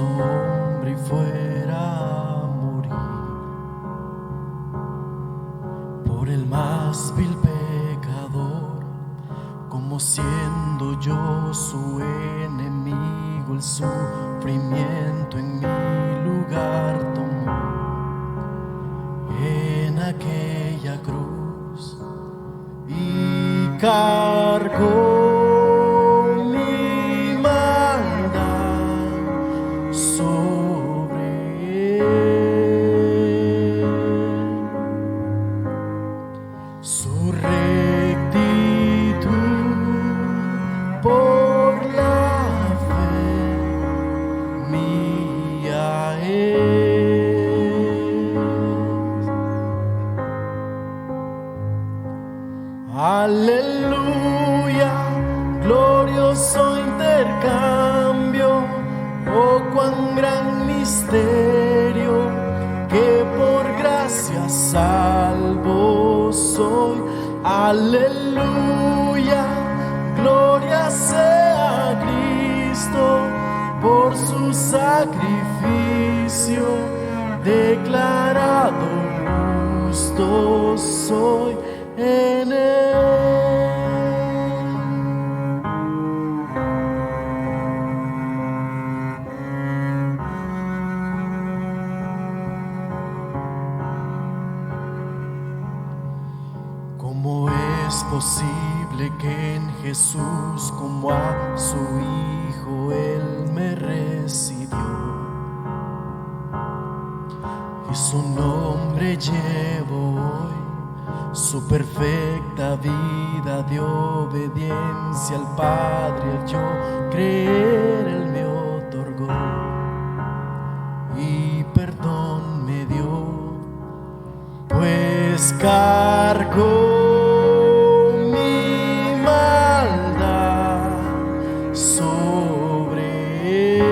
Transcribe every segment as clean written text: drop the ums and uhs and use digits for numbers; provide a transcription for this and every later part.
hombre y fuera a morir por el más vil pecador, como siendo yo su enemigo, el sufrimiento en mi lugar tomó en aquella cruz y cargó mi maldad sobre él. Su rectitud por la fe mía es. Aleluya, glorioso intercambio, oh cuán gran misterio, que por gracia salvo soy. Aleluya, gloria sea a Cristo, por su sacrificio declarado justo soy en él. ¿Cómo es posible que en Jesús, como a su Hijo, Él me recibió? Y su nombre llevo hoy, su perfecta vida de obediencia al Padre, al yo creer Él me otorgó y perdón me dio, pues cargó mi maldad sobre él.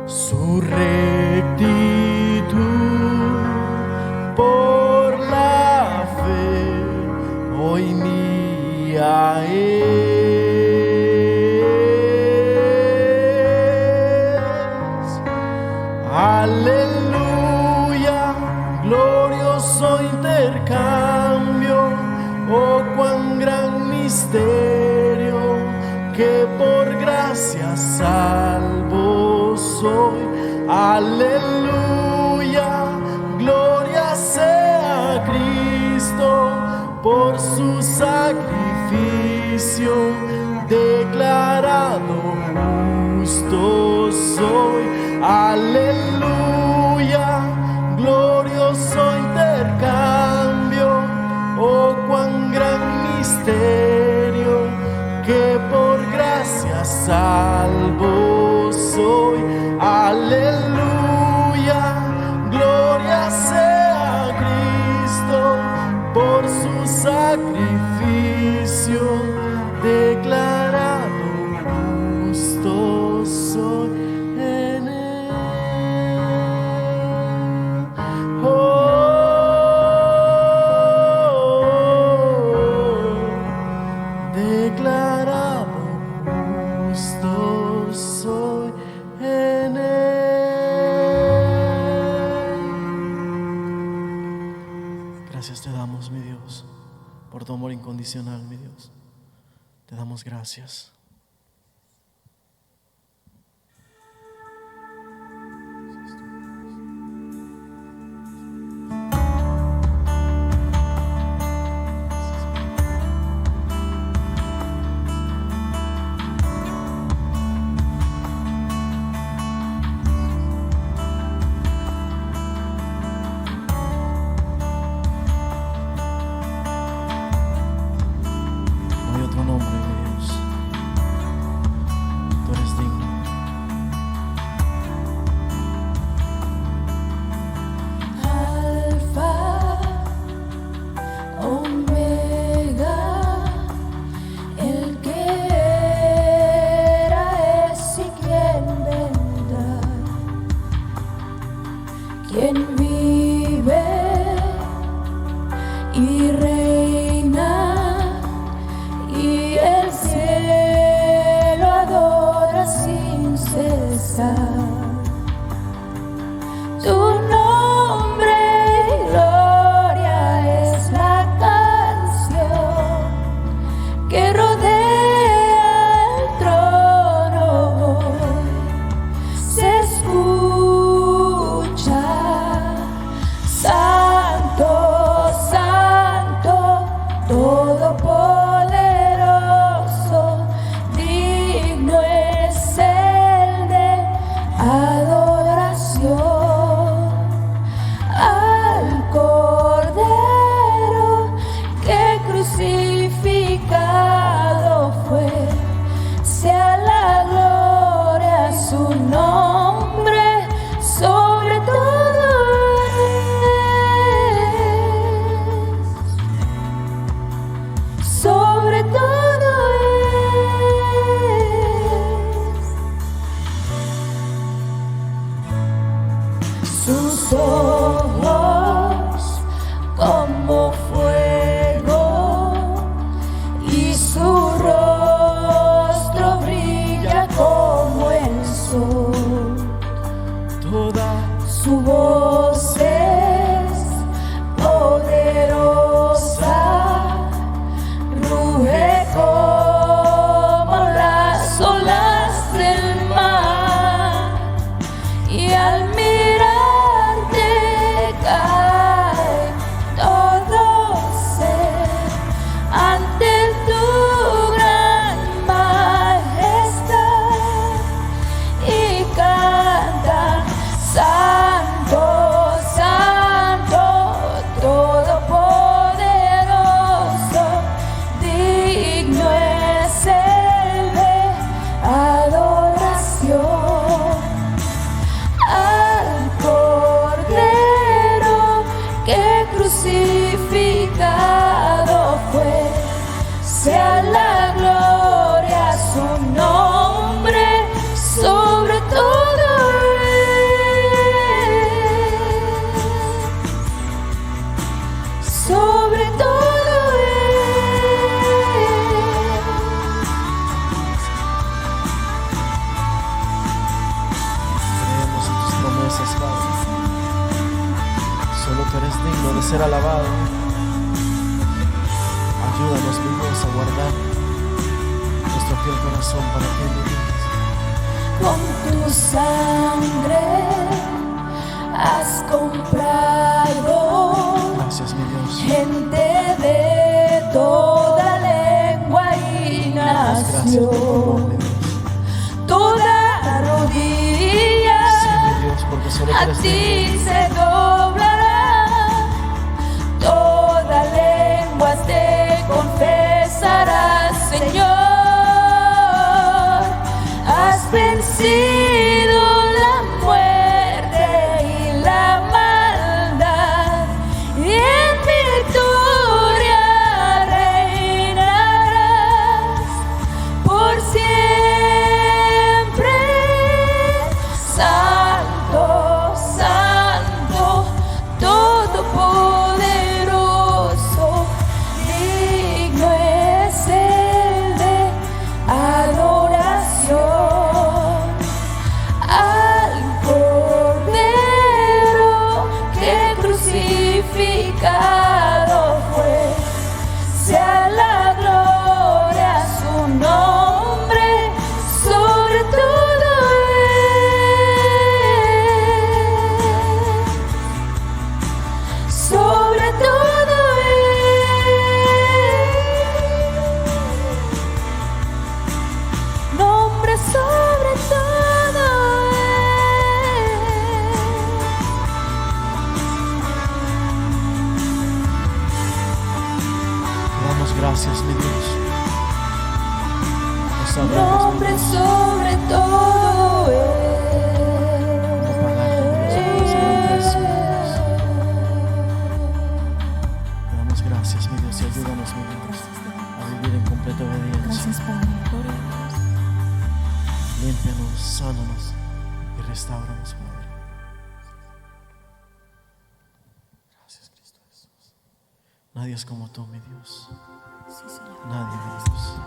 Su rectitud por la fe hoy mía es. Aleluya, glorioso intercambio, oh cuán gran misterio, que por gracia salvo soy. Aleluya, gloria sea a Cristo, por su sacrificio declarado justo soy. Aleluya, glorioso intercambio, oh cuán gran misterio, que por gracia salvo soy. Aleluya, gloria sea a Cristo, por su sacrificio declarado justo soy en él. Declarado justo soy en él. Gracias te damos, mi Dios, por tu amor incondicional, mi Dios. Te damos gracias. No hay otro nombre, mi Dios. su nombre, sobre todo es, sobre todo es. Sus ojos como fuego y su rostro brilla como el sol. Toda Su voz es poderosa, ruge como las olas del mar, y al mirarte cae todo ser ante tu gran majestad y canta: Santo, Santo, Todopoderoso, digno es el de adoración. Al Cordero que crucificado fue, sea la gloria a su nombre, sobre todo es, sobre todo creemos en tus promesas, Padre. Solo tú eres digno de ser alabado. Ayúdanos, mi Dios, a guardar nuestro fiel corazón para que mi Dios. con tu sangre has comprado Gracias, mi Dios. gente de toda lengua y Gracias por tu amor, nación. mi Dios. Toda rodilla Sí, mi Dios, porque solo tú a eres digno. ti se doblará, toda lengua te confesará, Señor, has vencido la muerte y la maldad, y en victoria reinarás por siempre. Santo, Santo, Todopoderoso, digno es el de adoración. Al Cordero que crucificado fue, sea la gloria a su nombre, sobre todo es, sobre todo es, nombre sobre todo Te damos gracias, mi Dios. Nos es, adoramos, mi nombre Dios. sobre todo es. No pagarte, mi Dios, por ese gran precio, mi Dios. Te damos gracias, mi Dios, y ayúdanos, mi Dios, a vivir en completa obediencia. Gracias, Padre. Gloria a Dios. Límpianos, sánanos y restauranos, Padre. Gracias, Cristo Jesús. Nadie es como tú, mi Dios. Sí, Señor. Nadie, mi Dios.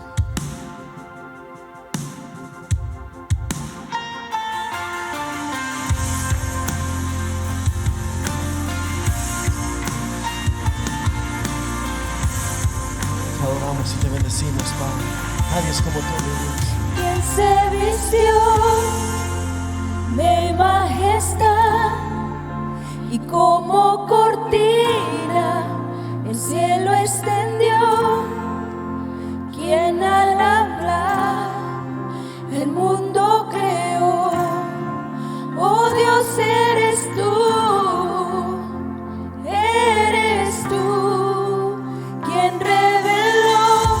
Te adoramos y te bendecimos, Padre. Nadie es como tú, mi Dios. Quien se vistió de majestad y como cortina el cielo extendió, quien al hablar el mundo creó. Oh Dios, eres tú quien reveló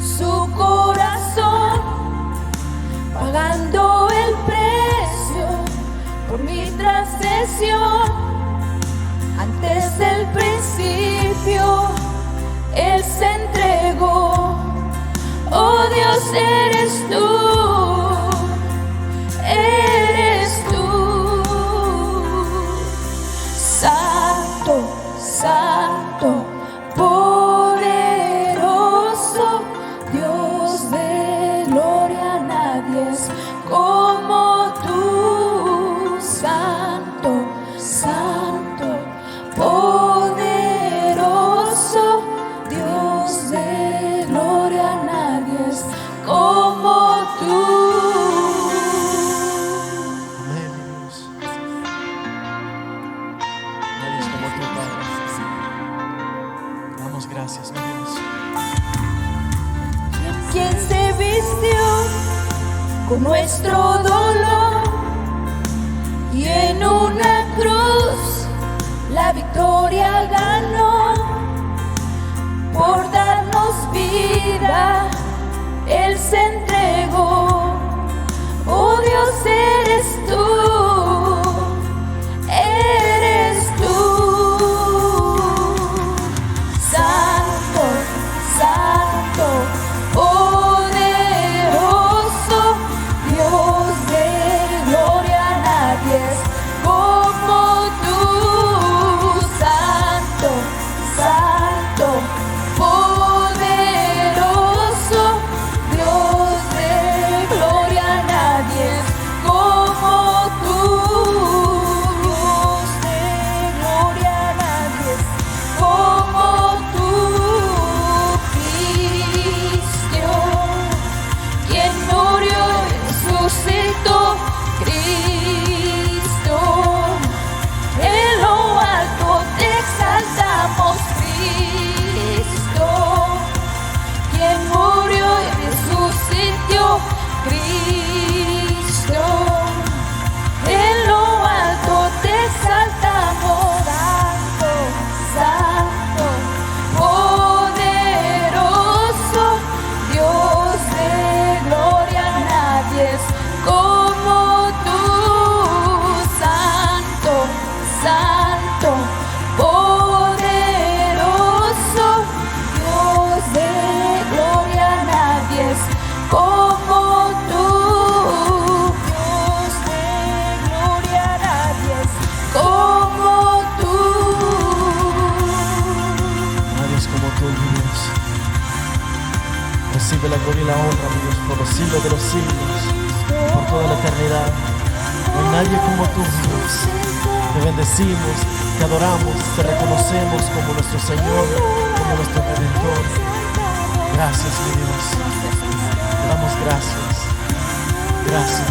su corazón, pagando expresión. Antes del principio, Él se entregó. Oh Dios, eres tú, eres tú. Santo, santo, poderoso, Dios de gloria, nadie es como tú. Santo, santo, poderoso, Dios de gloria, nadie es como tú. Amén, mi Dios. Nadie es como tu Padre. Damos gracias, mi Dios. Quien se vistió con nuestro dolor y en una cruz la victoria ganó. Por darnos vida, Él se entregó. Oh Dios, eres tú, eres tú. Santo, santo, poderoso, Dios de gloria, nadie es como tú. Santo, santo, poderoso, Dios de gloria, nadie es como tú. Dios de gloria, nadie es como tú. Cristo, quien murió y resucitó. Cristo, en lo alto te exaltamos. Cristo, quien murió y resucitó. Cristo, en lo alto te exaltamos. Santo, santo, poderoso, Dios de gloria, nadie es como tú. Santo, santo, poderoso, Dios de gloria, nadie es como tú. Dios de gloria, nadie es como tú. Nadie es como tú, mi Dios. Recibe la gloria y la honra, mi Dios, por los siglos de los siglos, por toda la eternidad. No hay nadie como tú, mi Dios. Te bendecimos, te adoramos, te reconocemos como nuestro Señor, como nuestro Redentor. Gracias, mi Dios. Te damos gracias. Gracias.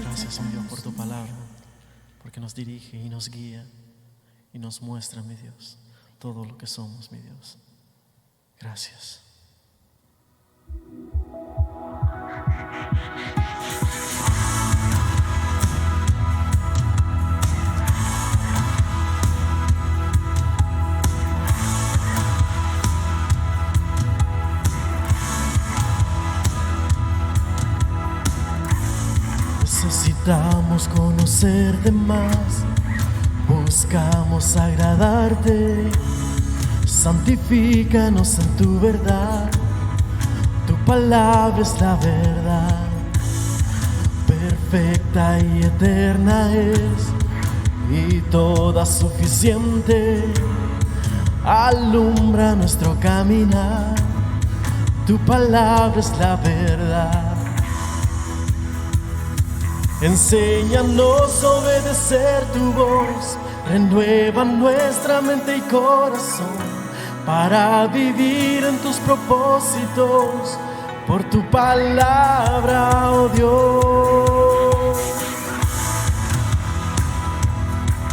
Gracias, mi Dios, por tu palabra, porque nos dirige y nos guía y nos muestra, mi Dios, todo lo que somos, mi Dios. Gracias. Necesitamos conocerte más, buscamos agradarte. Santifícanos en tu verdad, tu palabra es la verdad. Perfecta y eterna es, y toda suficiente. Alumbra nuestro caminar, tu palabra es la verdad. Enséñanos a obedecer tu voz, renueva nuestra mente y corazón para vivir en tus propósitos por tu palabra, oh Dios.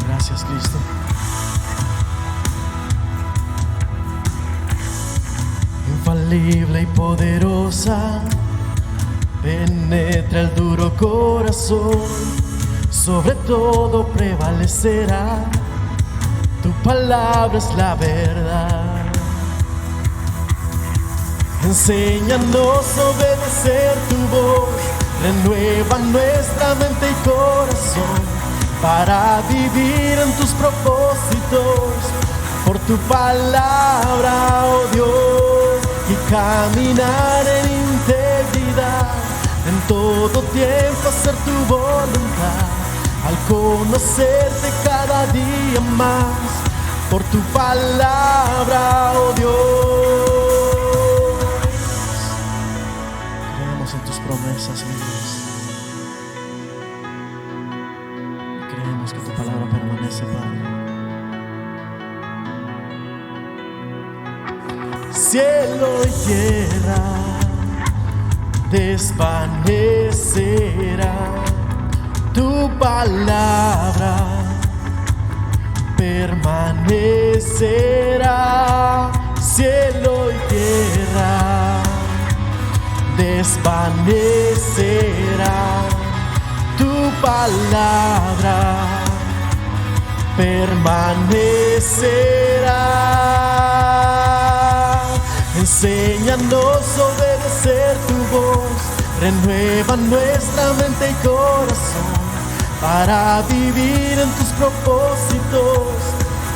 Gracias, Cristo. Infalible y poderosa, penetra el duro corazón, sobre todo prevalecerá, tu palabra es la verdad. Enséñanos a obedecer tu voz, renueva nuestra mente y corazón para vivir en tus propósitos, por tu palabra, oh Dios, y caminar en integridad, en todo tiempo hacer tu voluntad, al conocerte cada día más, por tu palabra, oh Dios. Creemos en tus promesas, mi Dios. Creemos que tu palabra permanece, Padre. Cielo y tierra desvanecerá, tu palabra permanecerá. Cielo y tierra desvanecerá, tu palabra permanecerá. Enséñanos a obedecer tu voz, renueva nuestra mente y corazón para vivir en tus propósitos,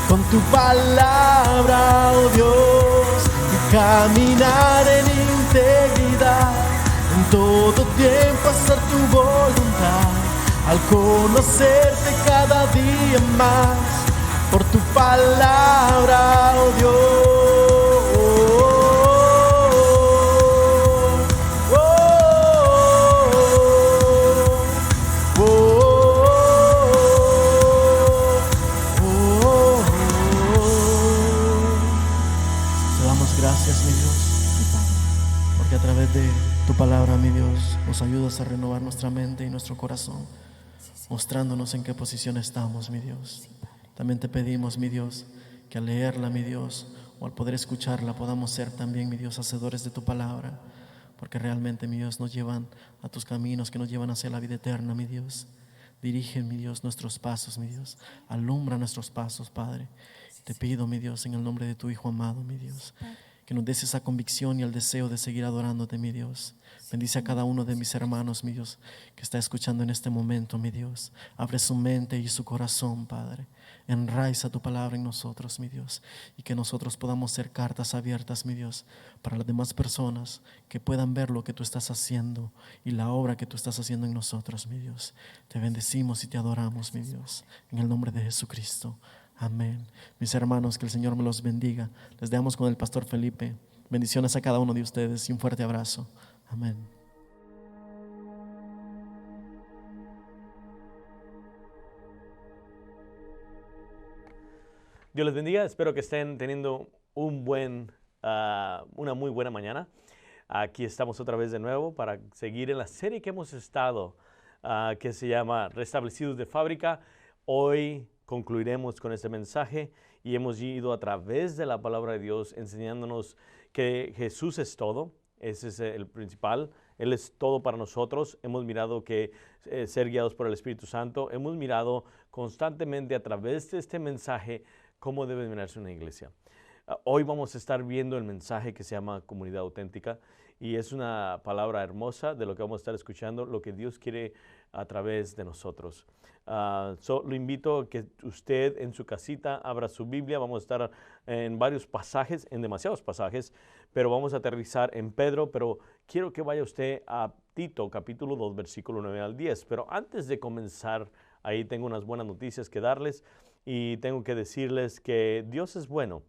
con tu palabra, oh Dios, y caminar en integridad, en todo tiempo hacer tu voluntad, al conocerte cada día más, por tu palabra, oh Dios. Gracias, mi Dios, porque a través de tu palabra, mi Dios, nos ayudas a renovar nuestra mente y nuestro corazón, mostrándonos en qué posición estamos, mi Dios. También te pedimos, mi Dios, que al leerla, mi Dios, o al poder escucharla, podamos ser también, mi Dios, hacedores de tu palabra, porque realmente, mi Dios, nos llevan a tus caminos que nos llevan hacia la vida eterna, mi Dios. Dirige, mi Dios, nuestros pasos, mi Dios. Alumbra nuestros pasos, Padre. Te pido, mi Dios, en el nombre de tu Hijo amado, mi Dios, que nos des esa convicción y el deseo de seguir adorándote, mi Dios. Bendice a cada uno de mis hermanos, mi Dios, que está escuchando en este momento, mi Dios. Abre su mente y su corazón, Padre. Enraiza tu palabra en nosotros, mi Dios, y que nosotros podamos ser cartas abiertas, mi Dios, para las demás personas que puedan ver lo que tú estás haciendo y la obra que tú estás haciendo en nosotros, mi Dios. Te bendecimos y te adoramos, mi Dios, en el nombre de Jesucristo. Amén. Mis hermanos, que el Señor me los bendiga. Les dejamos con el pastor Felipe. Bendiciones a cada uno de ustedes y un fuerte abrazo. Amén. Dios les bendiga. Espero que estén teniendo una muy buena mañana. Aquí estamos otra vez de nuevo para seguir en la serie que hemos estado, que se llama Restablecidos de Fábrica. Hoy concluiremos con este mensaje y hemos ido a través de la palabra de Dios enseñándonos que Jesús es todo. Ese es el principal. Él es todo para nosotros. Hemos mirado que ser guiados por el Espíritu Santo. Hemos mirado constantemente a través de este mensaje cómo debe mirarse una iglesia. Hoy vamos a estar viendo el mensaje que se llama comunidad auténtica y es una palabra hermosa de lo que vamos a estar escuchando, lo que Dios quiere a través de nosotros. Lo invito a que usted en su casita abra su Biblia. Vamos a estar en varios pasajes, en demasiados pasajes, pero vamos a aterrizar en Pedro. Pero quiero que vaya usted a Tito, capítulo 2, versículo 9 al 10. Pero antes de comenzar, ahí tengo unas buenas noticias que darles y tengo que decirles que Dios es bueno.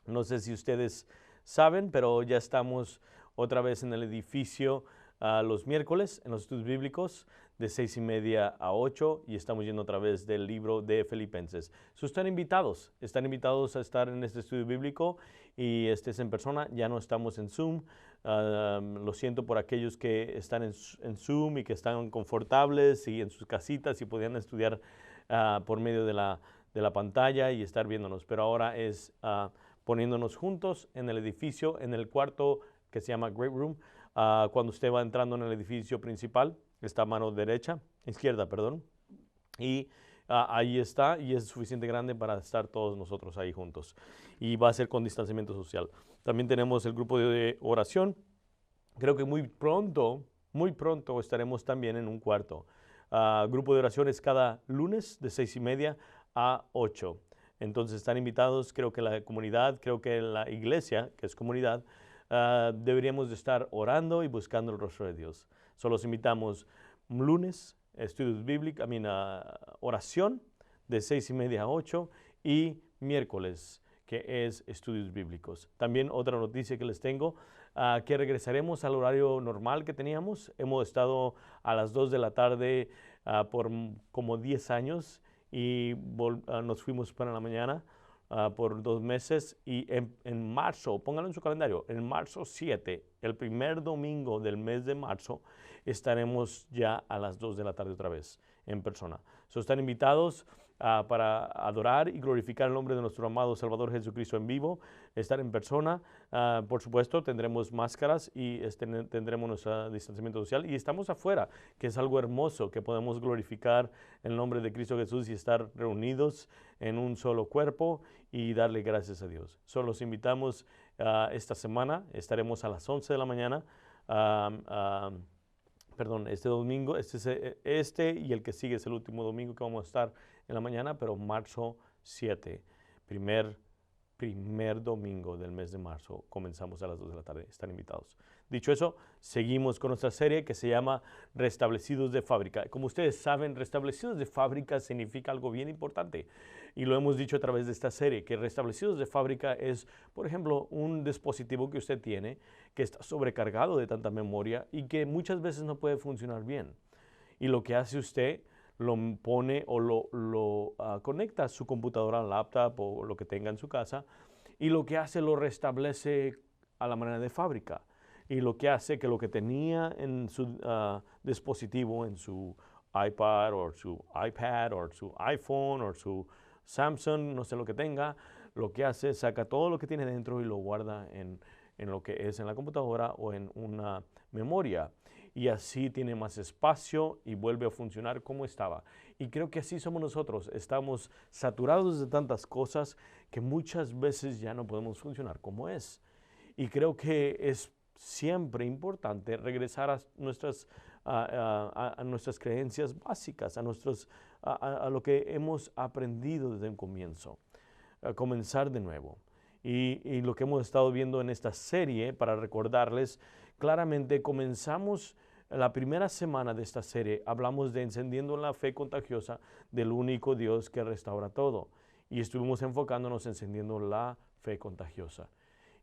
No sé si ustedes saben, pero ya estamos otra vez en el edificio los miércoles en los estudios bíblicos de 6:30 a 8 y estamos yendo a través del libro de Filipenses. Están invitados a estar en este estudio bíblico y es en persona, ya no estamos en Zoom. Lo siento por aquellos que están en Zoom y que están confortables y en sus casitas y podían estudiar por medio de la pantalla y estar viéndonos, pero ahora es poniéndonos juntos en el edificio, en el cuarto que se llama Great Room. Cuando usted va entrando en el edificio principal, está a mano izquierda, y ahí está y es suficiente grande para estar todos nosotros ahí juntos. Y va a ser con distanciamiento social. También tenemos el grupo de oración. Creo que muy pronto estaremos también en un cuarto. Grupo de oraciones cada lunes de 6:30 a 8. Entonces están invitados, creo que la comunidad, creo que la iglesia, que es comunidad, deberíamos de estar orando y buscando el rostro de Dios. Solo los invitamos lunes, estudios bíblicos, oración de 6:30 a 8 y miércoles, que es estudios bíblicos. También otra noticia que les tengo, que regresaremos al horario normal que teníamos. Hemos estado a las 2 de la tarde por como 10 años y nos fuimos para la mañana por 2 meses y en marzo, pónganlo en su calendario, en marzo 7, el primer domingo del mes de marzo, estaremos ya a las 2 de la tarde otra vez en persona. Están invitados para adorar y glorificar el nombre de nuestro amado Salvador Jesucristo en vivo, estar en persona. Por supuesto, tendremos máscaras y tendremos nuestro distanciamiento social y estamos afuera, que es algo hermoso, que podemos glorificar el nombre de Cristo Jesús y estar reunidos en un solo cuerpo y darle gracias a Dios. Solo los invitamos esta semana, estaremos a las 11 de la mañana. Perdón, este domingo, este y el que sigue es el último domingo que vamos a estar en la mañana, pero marzo 7, primer domingo del mes de marzo, comenzamos a las 2 de la tarde, están invitados. Dicho eso, seguimos con nuestra serie que se llama Restablecidos de Fábrica. Como ustedes saben, Restablecidos de Fábrica significa algo bien importante y lo hemos dicho a través de esta serie, que Restablecidos de Fábrica es, por ejemplo, un dispositivo que usted tiene que está sobrecargado de tanta memoria y que muchas veces no puede funcionar bien. Y lo que hace usted, lo pone o lo conecta a su computadora, laptop o lo que tenga en su casa, y lo que hace lo restablece a la manera de fábrica. Y lo que hace que lo que tenía en su dispositivo, en su iPad o su iPad o su iPhone o su Samsung, no sé lo que tenga, lo que hace es saca todo lo que tiene dentro y lo guarda en lo que es en la computadora o en una memoria. Y así tiene más espacio y vuelve a funcionar como estaba. Y creo que así somos nosotros. Estamos saturados de tantas cosas que muchas veces ya no podemos funcionar como es. Y creo que es siempre importante regresar a nuestras creencias básicas, a lo que hemos aprendido desde un comienzo. Comenzar de nuevo. Y lo que hemos estado viendo en esta serie, para recordarles, claramente comenzamos la primera semana de esta serie, hablamos de encendiendo la fe contagiosa del único Dios que restaura todo. Y estuvimos enfocándonos encendiendo la fe contagiosa,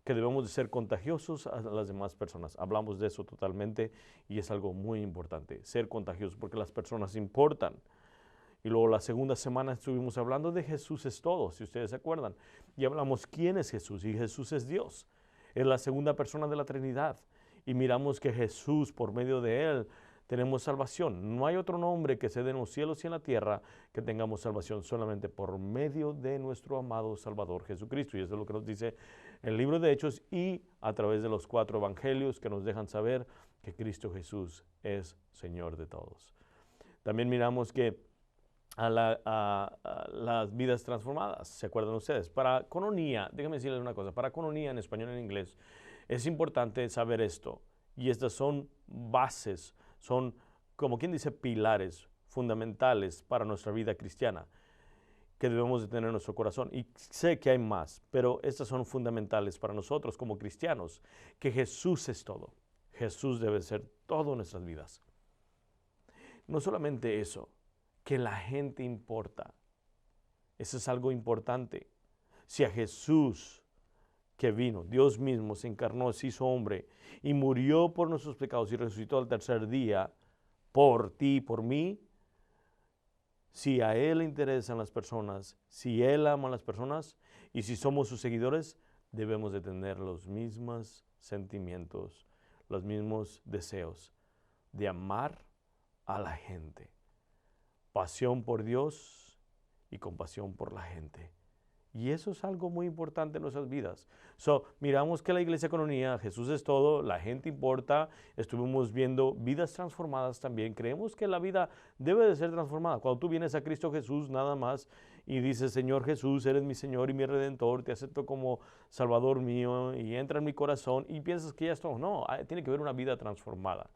que debemos de ser contagiosos a las demás personas. Hablamos de eso totalmente y es algo muy importante, ser contagiosos, porque las personas importan. Y luego la segunda semana estuvimos hablando de Jesús es todo, si ustedes se acuerdan. Y hablamos quién es Jesús, y Jesús es Dios. Es la segunda persona de la Trinidad. Y miramos que Jesús, por medio de Él, tenemos salvación. No hay otro nombre que se dé en los cielos y en la tierra que tengamos salvación, solamente por medio de nuestro amado Salvador Jesucristo. Y eso es lo que nos dice el libro de Hechos y a través de los 4 evangelios que nos dejan saber que Cristo Jesús es Señor de todos. También miramos que a las vidas transformadas, ¿se acuerdan ustedes? Para coinonía, déjenme decirles una cosa, para coinonía en español y en inglés, es importante saber esto, y estas son bases, son, como quien dice, pilares fundamentales para nuestra vida cristiana, que debemos de tener en nuestro corazón. Y sé que hay más, pero estas son fundamentales para nosotros como cristianos, que Jesús es todo. Jesús debe ser todo en nuestras vidas. No solamente eso, que la gente importa. Eso es algo importante. Si a Jesús que vino, Dios mismo se encarnó, se hizo hombre y murió por nuestros pecados y resucitó al tercer día por ti y por mí, si a Él le interesan las personas, si Él ama a las personas y si somos sus seguidores, debemos de tener los mismos sentimientos, los mismos deseos de amar a la gente. Pasión por Dios y compasión por la gente. Y eso es algo muy importante en nuestras vidas. Miramos que la iglesia Coronilla, Jesús es todo, la gente importa, estuvimos viendo vidas transformadas también. Creemos que la vida debe de ser transformada. Cuando tú vienes a Cristo Jesús nada más y dices, Señor Jesús, eres mi Señor y mi Redentor, te acepto como Salvador mío y entra en mi corazón y piensas que ya esto, no, tiene que haber una vida transformada.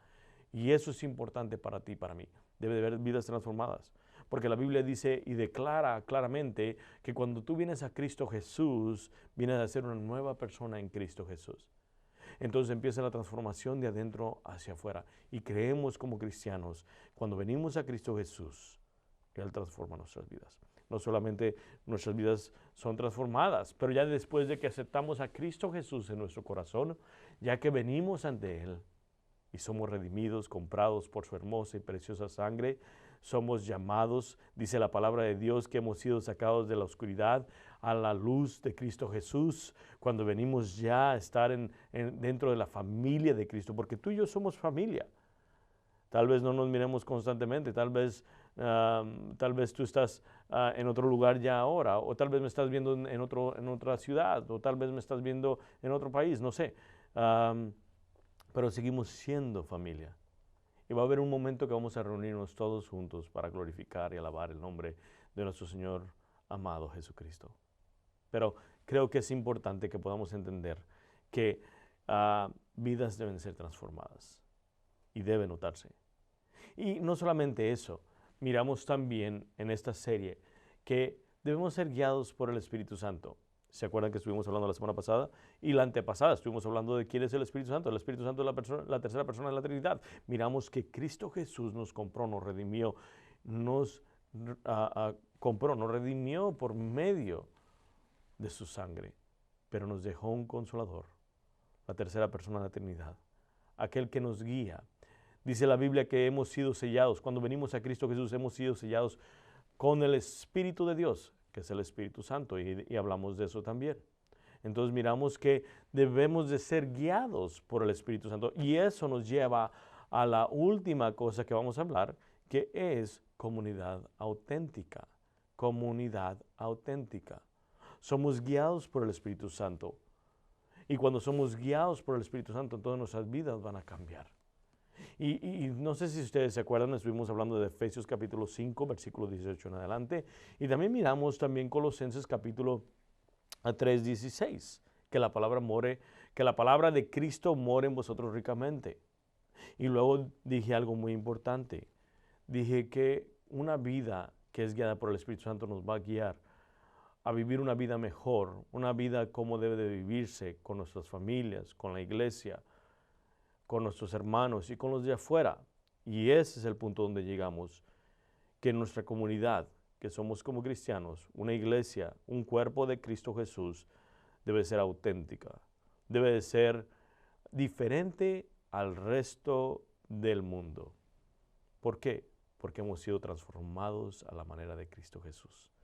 Y eso es importante para ti y para mí. Debe de haber vidas transformadas. Porque la Biblia dice y declara claramente que cuando tú vienes a Cristo Jesús, vienes a ser una nueva persona en Cristo Jesús. Entonces empieza la transformación de adentro hacia afuera. Y creemos como cristianos, cuando venimos a Cristo Jesús, Él transforma nuestras vidas. No solamente nuestras vidas son transformadas, pero ya después de que aceptamos a Cristo Jesús en nuestro corazón, ya que venimos ante Él y somos redimidos, comprados por su hermosa y preciosa sangre, somos llamados, dice la palabra de Dios, que hemos sido sacados de la oscuridad a la luz de Cristo Jesús, cuando venimos ya a estar dentro de la familia de Cristo, porque tú y yo somos familia. Tal vez no nos miremos constantemente, tal vez tú estás en otro lugar ya ahora, o tal vez me estás viendo en otra ciudad, o tal vez me estás viendo en otro país, no sé. Pero seguimos siendo familia. Y va a haber un momento que vamos a reunirnos todos juntos para glorificar y alabar el nombre de nuestro Señor amado Jesucristo. Pero creo que es importante que podamos entender que vidas deben ser transformadas y debe notarse. Y no solamente eso, miramos también en esta serie que debemos ser guiados por el Espíritu Santo. ¿Se acuerdan que estuvimos hablando la semana pasada? Y la antepasada estuvimos hablando de quién es el Espíritu Santo. El Espíritu Santo es la tercera persona de la Trinidad. Miramos que Cristo Jesús nos compró, nos redimió, nos redimió por medio de su sangre, pero nos dejó un consolador, la tercera persona de la Trinidad, aquel que nos guía. Dice la Biblia que hemos sido sellados. Cuando venimos a Cristo Jesús hemos sido sellados con el Espíritu de Dios, que es el Espíritu Santo, y hablamos de eso también. Entonces miramos que debemos de ser guiados por el Espíritu Santo, y eso nos lleva a la última cosa que vamos a hablar, que es comunidad auténtica. Comunidad auténtica. Somos guiados por el Espíritu Santo, y cuando somos guiados por el Espíritu Santo, todas nuestras vidas van a cambiar. Y no sé si ustedes se acuerdan, estuvimos hablando de Efesios capítulo 5, versículo 18 en adelante. Y también miramos también Colosenses capítulo 3, 16, que la palabra de Cristo more en vosotros ricamente. Y luego dije algo muy importante. Dije que una vida que es guiada por el Espíritu Santo nos va a guiar a vivir una vida mejor, una vida como debe de vivirse con nuestras familias, con la iglesia, con nuestros hermanos y con los de afuera. Y ese es el punto donde llegamos, que nuestra comunidad, que somos como cristianos, una iglesia, un cuerpo de Cristo Jesús, debe ser auténtica, debe de ser diferente al resto del mundo. ¿Por qué? Porque hemos sido transformados a la manera de Cristo Jesús.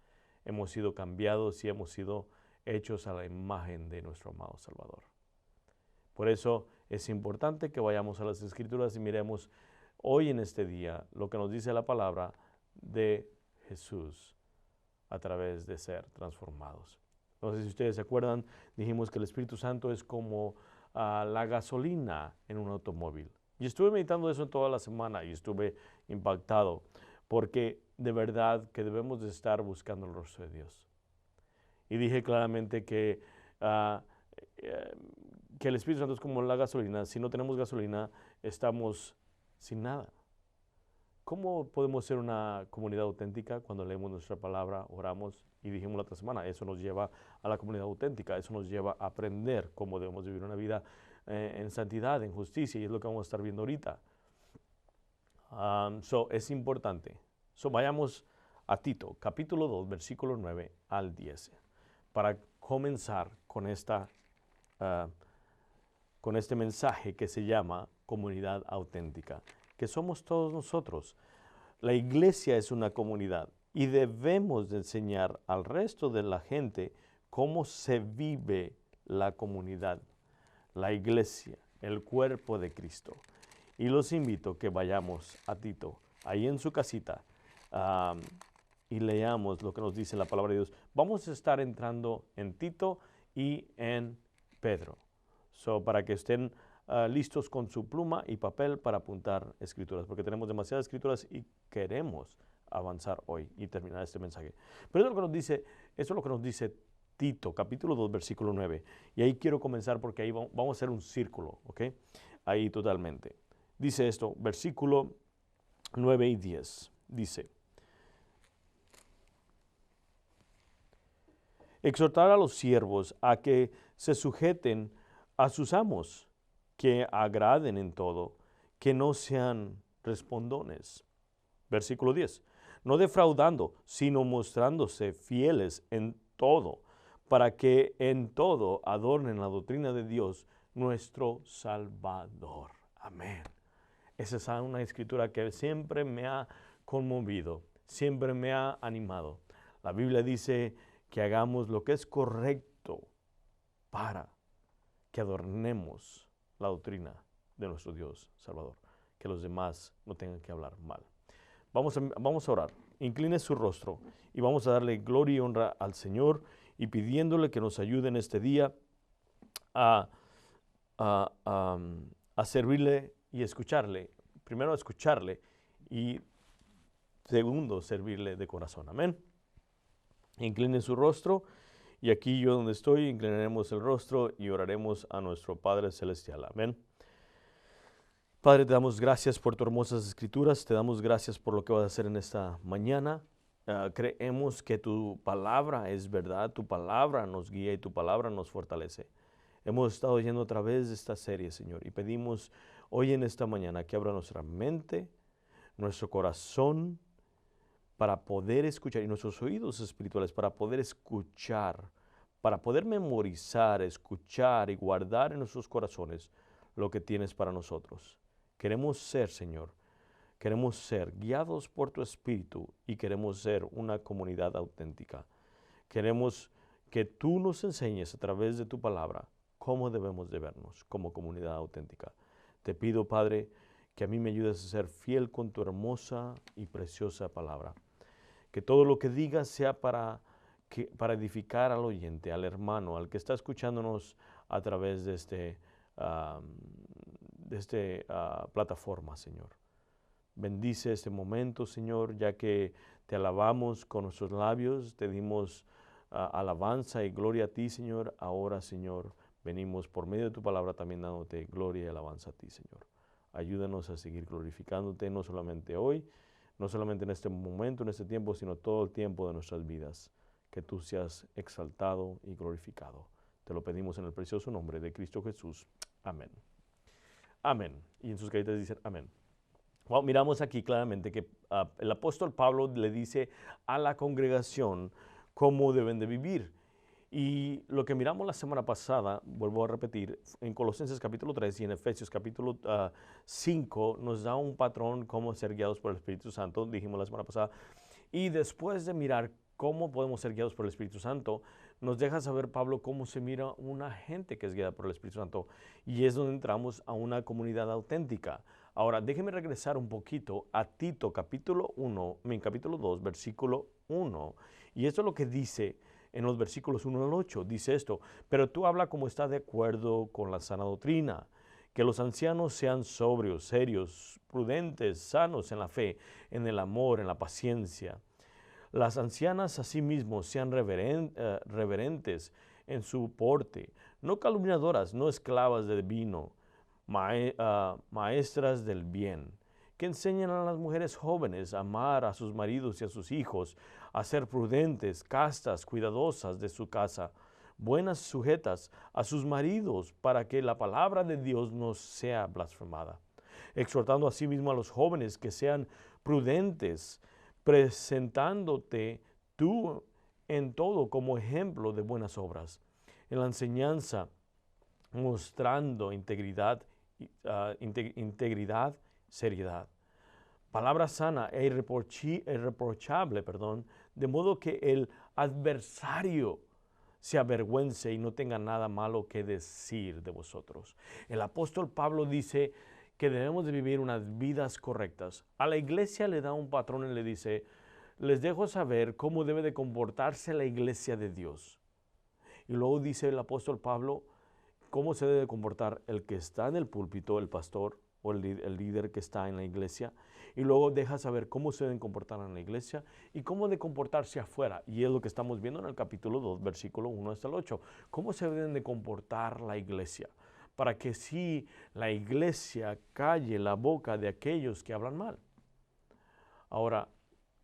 Hemos sido cambiados y hemos sido hechos a la imagen de nuestro amado Salvador. Por eso es importante que vayamos a las Escrituras y miremos hoy en este día lo que nos dice la palabra de Jesús a través de ser transformados. No sé si ustedes se acuerdan, dijimos que el Espíritu Santo es como la gasolina en un automóvil. Y estuve meditando eso toda la semana y estuve impactado porque de verdad que debemos de estar buscando el rostro de Dios. Y dije claramente que el Espíritu Santo es como la gasolina. Si no tenemos gasolina, estamos sin nada. ¿Cómo podemos ser una comunidad auténtica cuando leemos nuestra palabra, oramos y dijimos la otra semana? Eso nos lleva a la comunidad auténtica, eso nos lleva a aprender cómo debemos vivir una vida en santidad, en justicia, y es lo que vamos a estar viendo ahorita. Es importante. Vayamos a Tito, capítulo 2, versículo 9 al 10, para comenzar con este mensaje que se llama comunidad auténtica, que somos todos nosotros. La iglesia es una comunidad y debemos de enseñar al resto de la gente cómo se vive la comunidad, la iglesia, el cuerpo de Cristo. Y los invito a que vayamos a Tito, ahí en su casita, y leamos lo que nos dice la palabra de Dios. Vamos a estar entrando en Tito y en Pedro. Para que estén listos con su pluma y papel para apuntar escrituras, porque tenemos demasiadas escrituras y queremos avanzar hoy y terminar este mensaje. Pero eso es lo que nos dice Tito, capítulo 2, versículo 9. Y ahí quiero comenzar porque ahí vamos a hacer un círculo, ¿ok? Ahí totalmente. Dice esto, versículo 9 y 10. Dice, exhortar a los siervos a que se sujeten a sus amos, que agraden en todo, que no sean respondones. Versículo 10. No defraudando, sino mostrándose fieles en todo, para que en todo adornen la doctrina de Dios, nuestro Salvador. Amén. Esa es una escritura que siempre me ha conmovido, siempre me ha animado. La Biblia dice que hagamos lo que es correcto para que adornemos la doctrina de nuestro Dios Salvador, que los demás no tengan que hablar mal. Vamos a orar. Incline su rostro y vamos a darle gloria y honra al Señor y pidiéndole que nos ayude en este día a servirle y escucharle. Primero a escucharle y segundo servirle de corazón. Amén. Incline su rostro y aquí yo donde estoy inclinaremos el rostro y oraremos a nuestro Padre Celestial. Amén. Padre, te damos gracias por tus hermosas escrituras, te damos gracias por lo que vas a hacer en esta mañana. Creemos que tu palabra es verdad, tu palabra nos guía y tu palabra nos fortalece. Hemos estado yendo a través de esta serie, Señor, y pedimos hoy en esta mañana que abra nuestra mente, nuestro corazón, para poder escuchar, y nuestros oídos espirituales, para poder escuchar, para poder memorizar, escuchar y guardar en nuestros corazones lo que tienes para nosotros. Queremos ser, Señor, queremos ser guiados por tu Espíritu y queremos ser una comunidad auténtica. Queremos que tú nos enseñes a través de tu palabra cómo debemos de vernos como comunidad auténtica. Te pido, Padre, que a mí me ayudes a ser fiel con tu hermosa y preciosa palabra. Que todo lo que digas sea para edificar al oyente, al hermano, al que está escuchándonos a través de esta plataforma, Señor. Bendice este momento, Señor, ya que te alabamos con nuestros labios, te dimos alabanza y gloria a ti, Señor. Ahora, Señor, venimos por medio de tu palabra también dándote gloria y alabanza a ti, Señor. Ayúdanos a seguir glorificándote, no solamente hoy, no solamente en este momento, en este tiempo, sino todo el tiempo de nuestras vidas. Que tú seas exaltado y glorificado. Te lo pedimos en el precioso nombre de Cristo Jesús. Amén. Amén. Y en sus caritas dicen amén. Bueno, miramos aquí claramente que el apóstol Pablo le dice a la congregación cómo deben de vivir. Y lo que miramos la semana pasada, vuelvo a repetir, en Colosenses capítulo 3 y en Efesios capítulo 5 nos da un patrón cómo ser guiados por el Espíritu Santo, dijimos la semana pasada. Y después de mirar cómo podemos ser guiados por el Espíritu Santo, nos deja saber Pablo cómo se mira una gente que es guiada por el Espíritu Santo. Y es donde entramos a una comunidad auténtica. Ahora, déjeme regresar un poquito a Tito capítulo 2, versículo 1. Y esto es lo que dice en los versículos 1 al 8. Dice esto: pero tú habla como está de acuerdo con la sana doctrina, que los ancianos sean sobrios, serios, prudentes, sanos en la fe, en el amor, en la paciencia. Las ancianas asimismo sean reverentes en su porte, no calumniadoras, no esclavas del vino, maestras del bien, que enseñan a las mujeres jóvenes a amar a sus maridos y a sus hijos, a ser prudentes, castas, cuidadosas de su casa, buenas, sujetas a sus maridos, para que la palabra de Dios no sea blasfemada. Exhortando asimismo a los jóvenes que sean prudentes, presentándote tú en todo como ejemplo de buenas obras, en la enseñanza mostrando integridad, seriedad, palabra sana e irreprochable, de modo que el adversario se avergüence y no tenga nada malo que decir de vosotros. El apóstol Pablo dice que debemos de vivir unas vidas correctas. A la iglesia le da un patrón y le dice: les dejo saber cómo debe de comportarse la iglesia de Dios. Y luego dice el apóstol Pablo cómo se debe comportar el que está en el púlpito, el pastor o el líder que está en la iglesia. Y luego deja saber cómo se deben comportar en la iglesia y cómo de comportarse afuera. Y es lo que estamos viendo en el capítulo 2, versículo 1 hasta el 8. Cómo se deben de comportar la iglesia, para que si la iglesia calle la boca de aquellos que hablan mal. Ahora,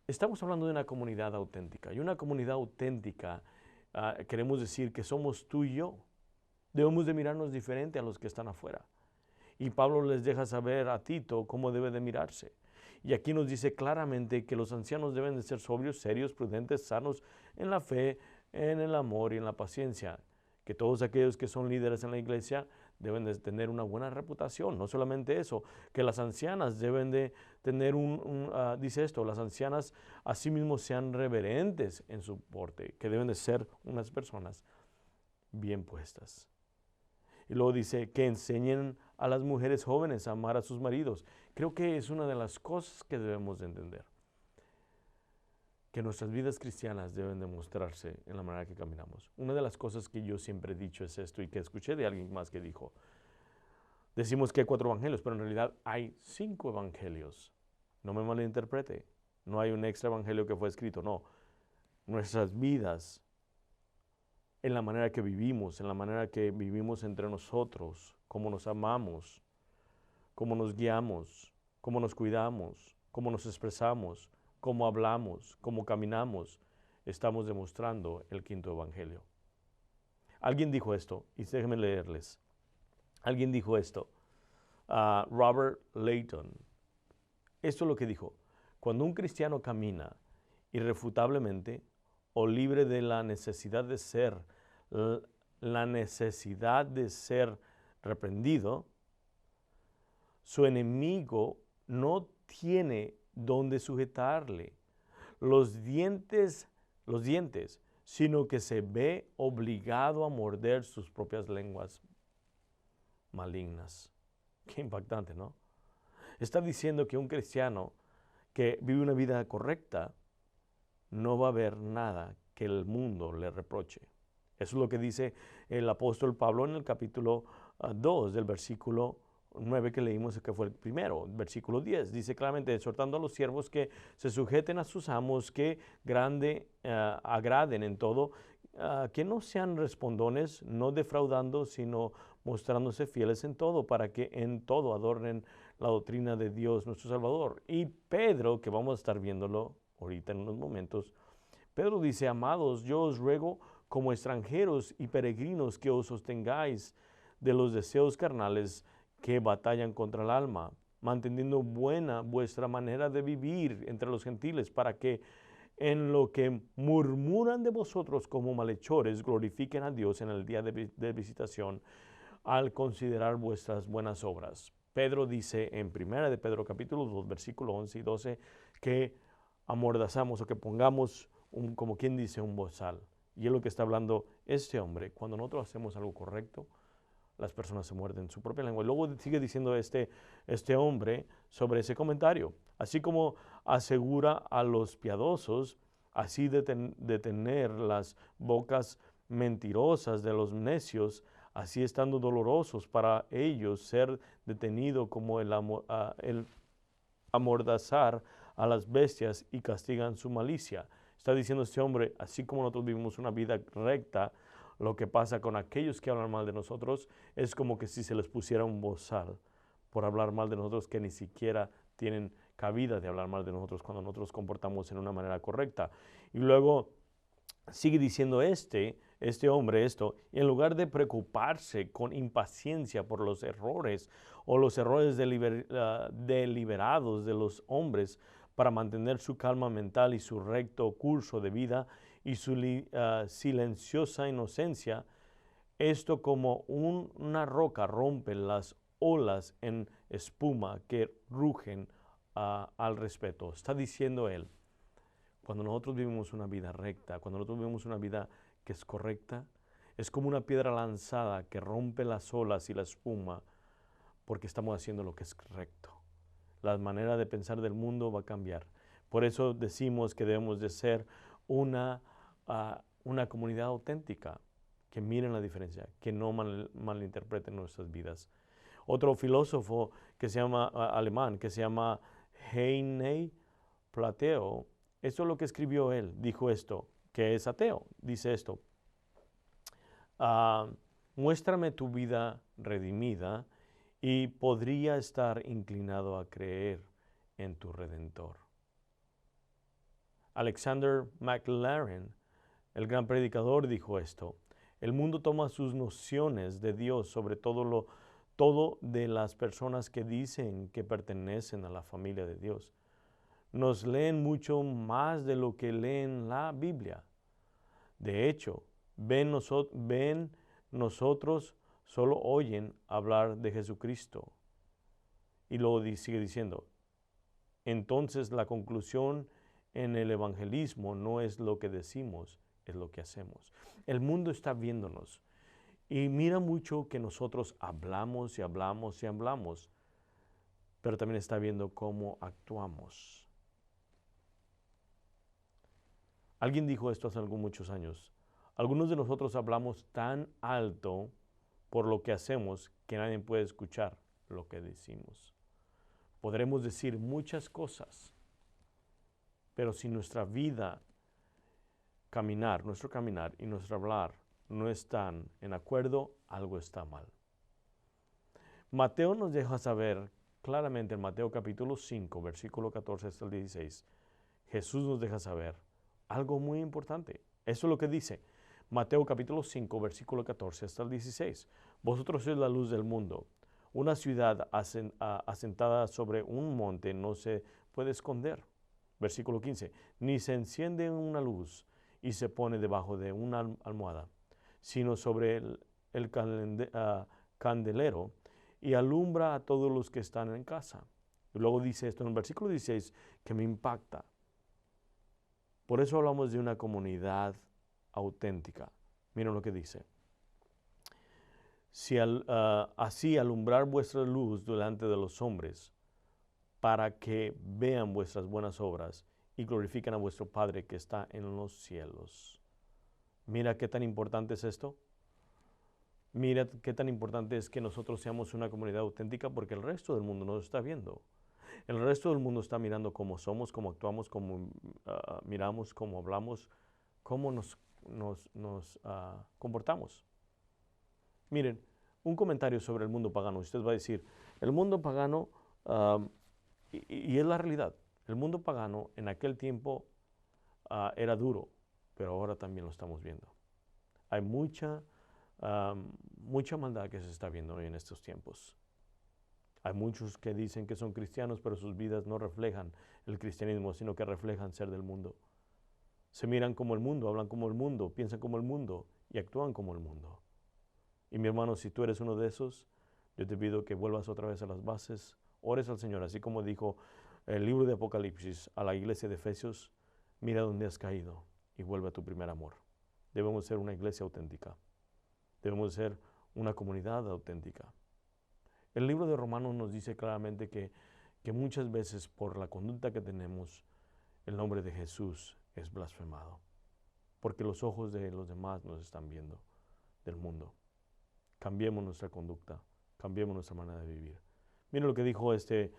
estamos hablando de una comunidad auténtica. Y una comunidad auténtica, queremos decir que somos tú y yo. Debemos de mirarnos diferente a los que están afuera. Y Pablo les deja saber a Tito cómo debe de mirarse. Y aquí nos dice claramente que los ancianos deben de ser sobrios, serios, prudentes, sanos en la fe, en el amor y en la paciencia. Que todos aquellos que son líderes en la iglesia deben de tener una buena reputación. No solamente eso, que las ancianas deben de tener dice esto, las ancianas asimismo sean reverentes en su porte, que deben de ser unas personas bien puestas. Y luego dice que enseñen a las mujeres jóvenes a amar a sus maridos. Creo que es una de las cosas que debemos de entender. Que nuestras vidas cristianas deben demostrarse en la manera que caminamos. Una de las cosas que yo siempre he dicho es esto y que escuché de alguien más que dijo, decimos que hay 4 evangelios, pero en realidad hay 5 evangelios. No me malinterprete, no hay un extra evangelio que fue escrito, no. Nuestras vidas, en la manera que vivimos, en la manera que vivimos entre nosotros, cómo nos amamos, cómo nos guiamos, cómo nos cuidamos, cómo nos expresamos, cómo hablamos, cómo caminamos, estamos demostrando el 5.º evangelio. Alguien dijo esto, y déjenme leerles. Alguien dijo esto, Robert Layton. Esto es lo que dijo. Cuando un cristiano camina irrefutablemente o libre de la necesidad de ser reprendido, su enemigo no tiene donde sujetarle los dientes, sino que se ve obligado a morder sus propias lenguas malignas. Qué impactante, ¿no? Está diciendo que un cristiano que vive una vida correcta no va a haber nada que el mundo le reproche. Eso es lo que dice el apóstol Pablo en el capítulo 2 del versículo 9 que leímos, que fue el primero, versículo 10. Dice claramente, exhortando a los siervos que se sujeten a sus amos, que agraden en todo, que no sean respondones, no defraudando, sino mostrándose fieles en todo, para que en todo adornen la doctrina de Dios nuestro Salvador. Y Pedro, que vamos a estar viéndolo ahorita en unos momentos, Pedro dice, amados, yo os ruego como extranjeros y peregrinos que os sostengáis de los deseos carnales que batallan contra el alma, manteniendo buena vuestra manera de vivir entre los gentiles, para que en lo que murmuran de vosotros como malhechores, glorifiquen a Dios en el día de visitación, al considerar vuestras buenas obras. Pedro dice en 1 de Pedro capítulo 2, versículo 11 y 12, que amordazamos o que pongamos, como quien dice, un bozal. Y es lo que está hablando este hombre. Cuando nosotros hacemos algo correcto, las personas se muerden su propia lengua. Y luego sigue diciendo este hombre sobre ese comentario. Así como asegura a los piadosos, así de tener las bocas mentirosas de los necios, así estando dolorosos para ellos ser detenido como el amordazar a las bestias y castigan su malicia. Está diciendo este hombre, así como nosotros vivimos una vida recta, lo que pasa con aquellos que hablan mal de nosotros es como que si se les pusiera un bozal por hablar mal de nosotros, que ni siquiera tienen cabida de hablar mal de nosotros cuando nosotros comportamos en una manera correcta. Y luego sigue diciendo este hombre esto, y en lugar de preocuparse con impaciencia por los errores o los errores deliberados de los hombres para mantener su calma mental y su recto curso de vida y su silenciosa inocencia, esto como una roca rompe las olas en espuma que rugen al respeto. Está diciendo él, cuando nosotros vivimos una vida recta, cuando nosotros vivimos una vida que es correcta, es como una piedra lanzada que rompe las olas y la espuma porque estamos haciendo lo que es recto. La manera de pensar del mundo va a cambiar, Por eso decimos que debemos de ser una comunidad auténtica, que miren la diferencia, que no malinterpreten nuestras vidas. Otro filósofo que se llama, alemán, que se llama Heine Plateo, esto es lo que escribió él, dijo esto, que es ateo, dice esto: muéstrame tu vida redimida y podría estar inclinado a creer en tu Redentor. Alexander McLaren, el gran predicador, dijo esto: el mundo toma sus nociones de Dios, sobre todo de las personas que dicen que pertenecen a la familia de Dios. Nos leen mucho más de lo que leen la Biblia. De hecho, nosotros solo oyen hablar de Jesucristo. Y luego sigue diciendo: entonces la conclusión en el evangelismo no es lo que decimos, es lo que hacemos. El mundo está viéndonos y mira mucho que nosotros hablamos y hablamos y hablamos, pero también está viendo cómo actuamos. Alguien dijo esto hace muchos años: algunos de nosotros hablamos tan alto por lo que hacemos que nadie puede escuchar lo que decimos. Podremos decir muchas cosas, pero si nuestra vida, nuestro caminar y nuestro hablar no están en acuerdo, algo está mal. Mateo nos deja saber claramente en Mateo capítulo 5, versículo 14 hasta el 16, Jesús nos deja saber algo muy importante. Eso es lo que dice Mateo capítulo 5, versículo 14 hasta el 16. Vosotros sois la luz del mundo. Una ciudad asentada sobre un monte no se puede esconder. Versículo 15. Ni se enciende una luz y se pone debajo de una almohada, sino sobre el candelero, y alumbra a todos los que están en casa. Y luego dice esto en el versículo 16 que me impacta. Por eso hablamos de una comunidad auténtica. Miren lo que dice: así alumbrar vuestra luz delante de los hombres, para que vean vuestras buenas obras y glorifiquen a vuestro Padre que está en los cielos. Mira qué tan importante es esto. Mira qué tan importante es que nosotros seamos una comunidad auténtica, porque el resto del mundo nos está viendo. El resto del mundo está mirando cómo somos, cómo actuamos, cómo miramos, cómo hablamos, cómo nos comportamos. Miren, un comentario sobre el mundo pagano. Usted va a decir, el mundo pagano, y es la realidad, el mundo pagano en aquel tiempo era duro, pero ahora también lo estamos viendo. Hay mucha maldad que se está viendo hoy en estos tiempos. Hay muchos que dicen que son cristianos, pero sus vidas no reflejan el cristianismo, sino que reflejan ser del mundo. Se miran como el mundo, hablan como el mundo, piensan como el mundo y actúan como el mundo. Y mi hermano, si tú eres uno de esos, yo te pido que vuelvas otra vez a las bases, ores al Señor, así como dijo el libro de Apocalipsis a la iglesia de Efesios: mira dónde has caído y vuelve a tu primer amor. Debemos ser una iglesia auténtica. Debemos ser una comunidad auténtica. El libro de Romanos nos dice claramente que muchas veces por la conducta que tenemos, el nombre de Jesús es blasfemado, porque los ojos de los demás nos están viendo, del mundo. Cambiemos nuestra conducta, cambiemos nuestra manera de vivir. Miren lo que dijo este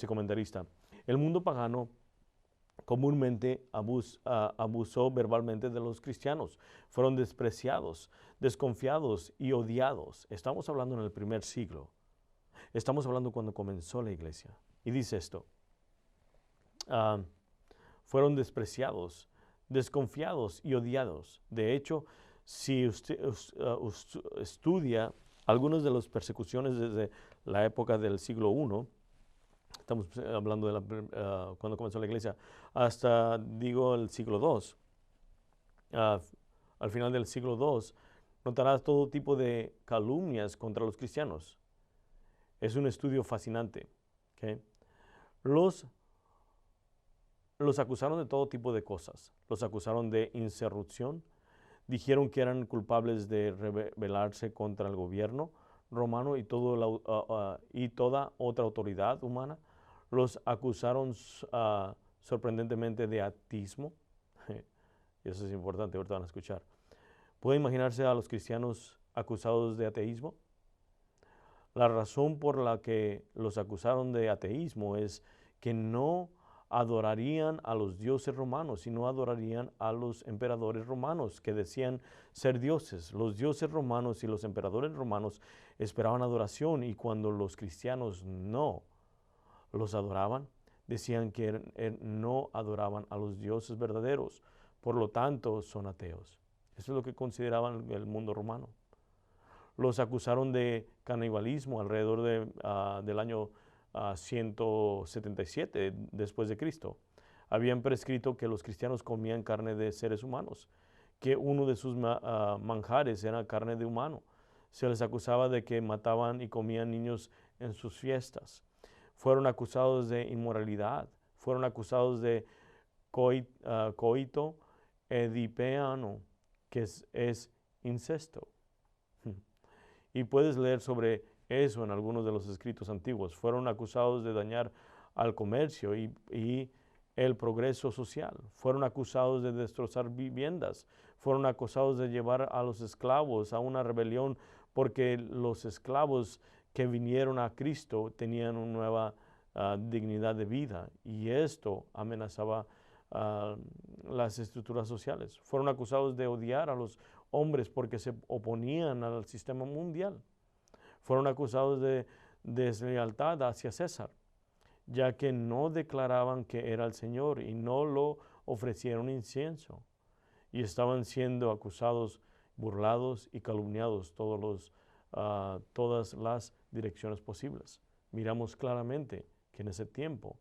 comentarista: el mundo pagano comúnmente abusó verbalmente de los cristianos. Fueron despreciados, desconfiados y odiados. Estamos hablando en el primer siglo. Estamos hablando cuando comenzó la iglesia. Y dice esto: fueron despreciados, desconfiados y odiados. De hecho, si usted estudia algunas de las persecuciones desde la época del siglo I, estamos hablando de cuando comenzó la iglesia, hasta, el siglo II. Al final del siglo II, notarás todo tipo de calumnias contra los cristianos. Es un estudio fascinante. ¿Okay? Los acusaron de todo tipo de cosas. Los acusaron de insurrección. Dijeron que eran culpables de rebelarse contra el gobierno romano y toda otra autoridad humana. Los acusaron sorprendentemente de ateísmo. Y eso es importante, ahorita van a escuchar. ¿Puede imaginarse a los cristianos acusados de ateísmo? La razón por la que los acusaron de ateísmo es que no adorarían a los dioses romanos, sino adorarían a los emperadores romanos que decían ser dioses. Los dioses romanos y los emperadores romanos esperaban adoración, y cuando los cristianos no los adoraban, decían que no adoraban a los dioses verdaderos. Por lo tanto, son ateos. Eso es lo que consideraban el mundo romano. Los acusaron de canibalismo alrededor del año 177 después de Cristo. Habían prescrito que los cristianos comían carne de seres humanos, que uno de sus manjares era carne de humano. Se les acusaba de que mataban y comían niños en sus fiestas. Fueron acusados de inmoralidad, fueron acusados de coito edipeano, que es incesto. Y puedes leer sobre eso en algunos de los escritos antiguos. Fueron acusados de dañar al comercio y el progreso social. Fueron acusados de destrozar viviendas. Fueron acusados de llevar a los esclavos a una rebelión, porque los esclavos que vinieron a Cristo tenían una nueva dignidad de vida, y esto amenazaba las estructuras sociales. Fueron acusados de odiar a los hombres porque se oponían al sistema mundial. Fueron acusados de deslealtad hacia César, ya que no declaraban que era el Señor y no lo ofrecieron incienso. Y estaban siendo acusados, burlados y calumniados todas las direcciones posibles. Miramos claramente que en ese tiempo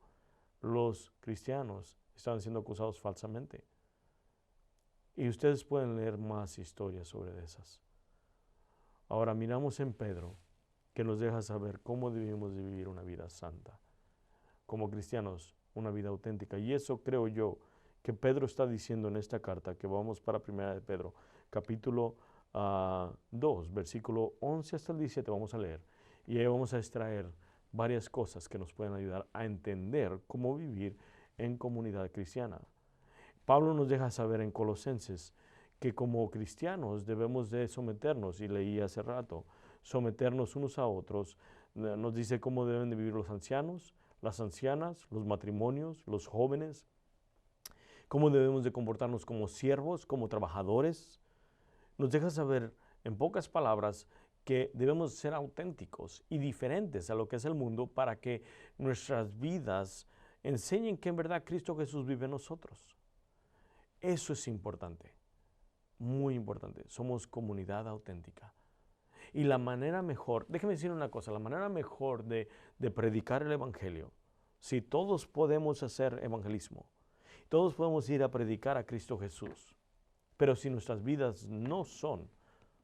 los cristianos estaban siendo acusados falsamente. Y ustedes pueden leer más historias sobre esas. Ahora miramos en Pedro, que nos deja saber cómo debemos de vivir una vida santa. Como cristianos, una vida auténtica. Y eso creo yo que Pedro está diciendo en esta carta, que vamos para 1 de Pedro, capítulo 2, versículo 11 hasta el 17, vamos a leer. Y ahí vamos a extraer varias cosas que nos pueden ayudar a entender cómo vivir en comunidad cristiana. Pablo nos deja saber en Colosenses que como cristianos debemos de someternos, y leí hace rato, someternos unos a otros. Nos dice cómo deben de vivir los ancianos, las ancianas, los matrimonios, los jóvenes, cómo debemos de comportarnos como siervos, como trabajadores. Nos deja saber en pocas palabras que debemos ser auténticos y diferentes a lo que es el mundo, para que nuestras vidas enseñen que en verdad Cristo Jesús vive en nosotros. Eso es importante, muy importante. Somos comunidad auténtica. Y la manera mejor, déjeme decir una cosa, la manera mejor de predicar el evangelio, si todos podemos hacer evangelismo, todos podemos ir a predicar a Cristo Jesús, pero si nuestras vidas no son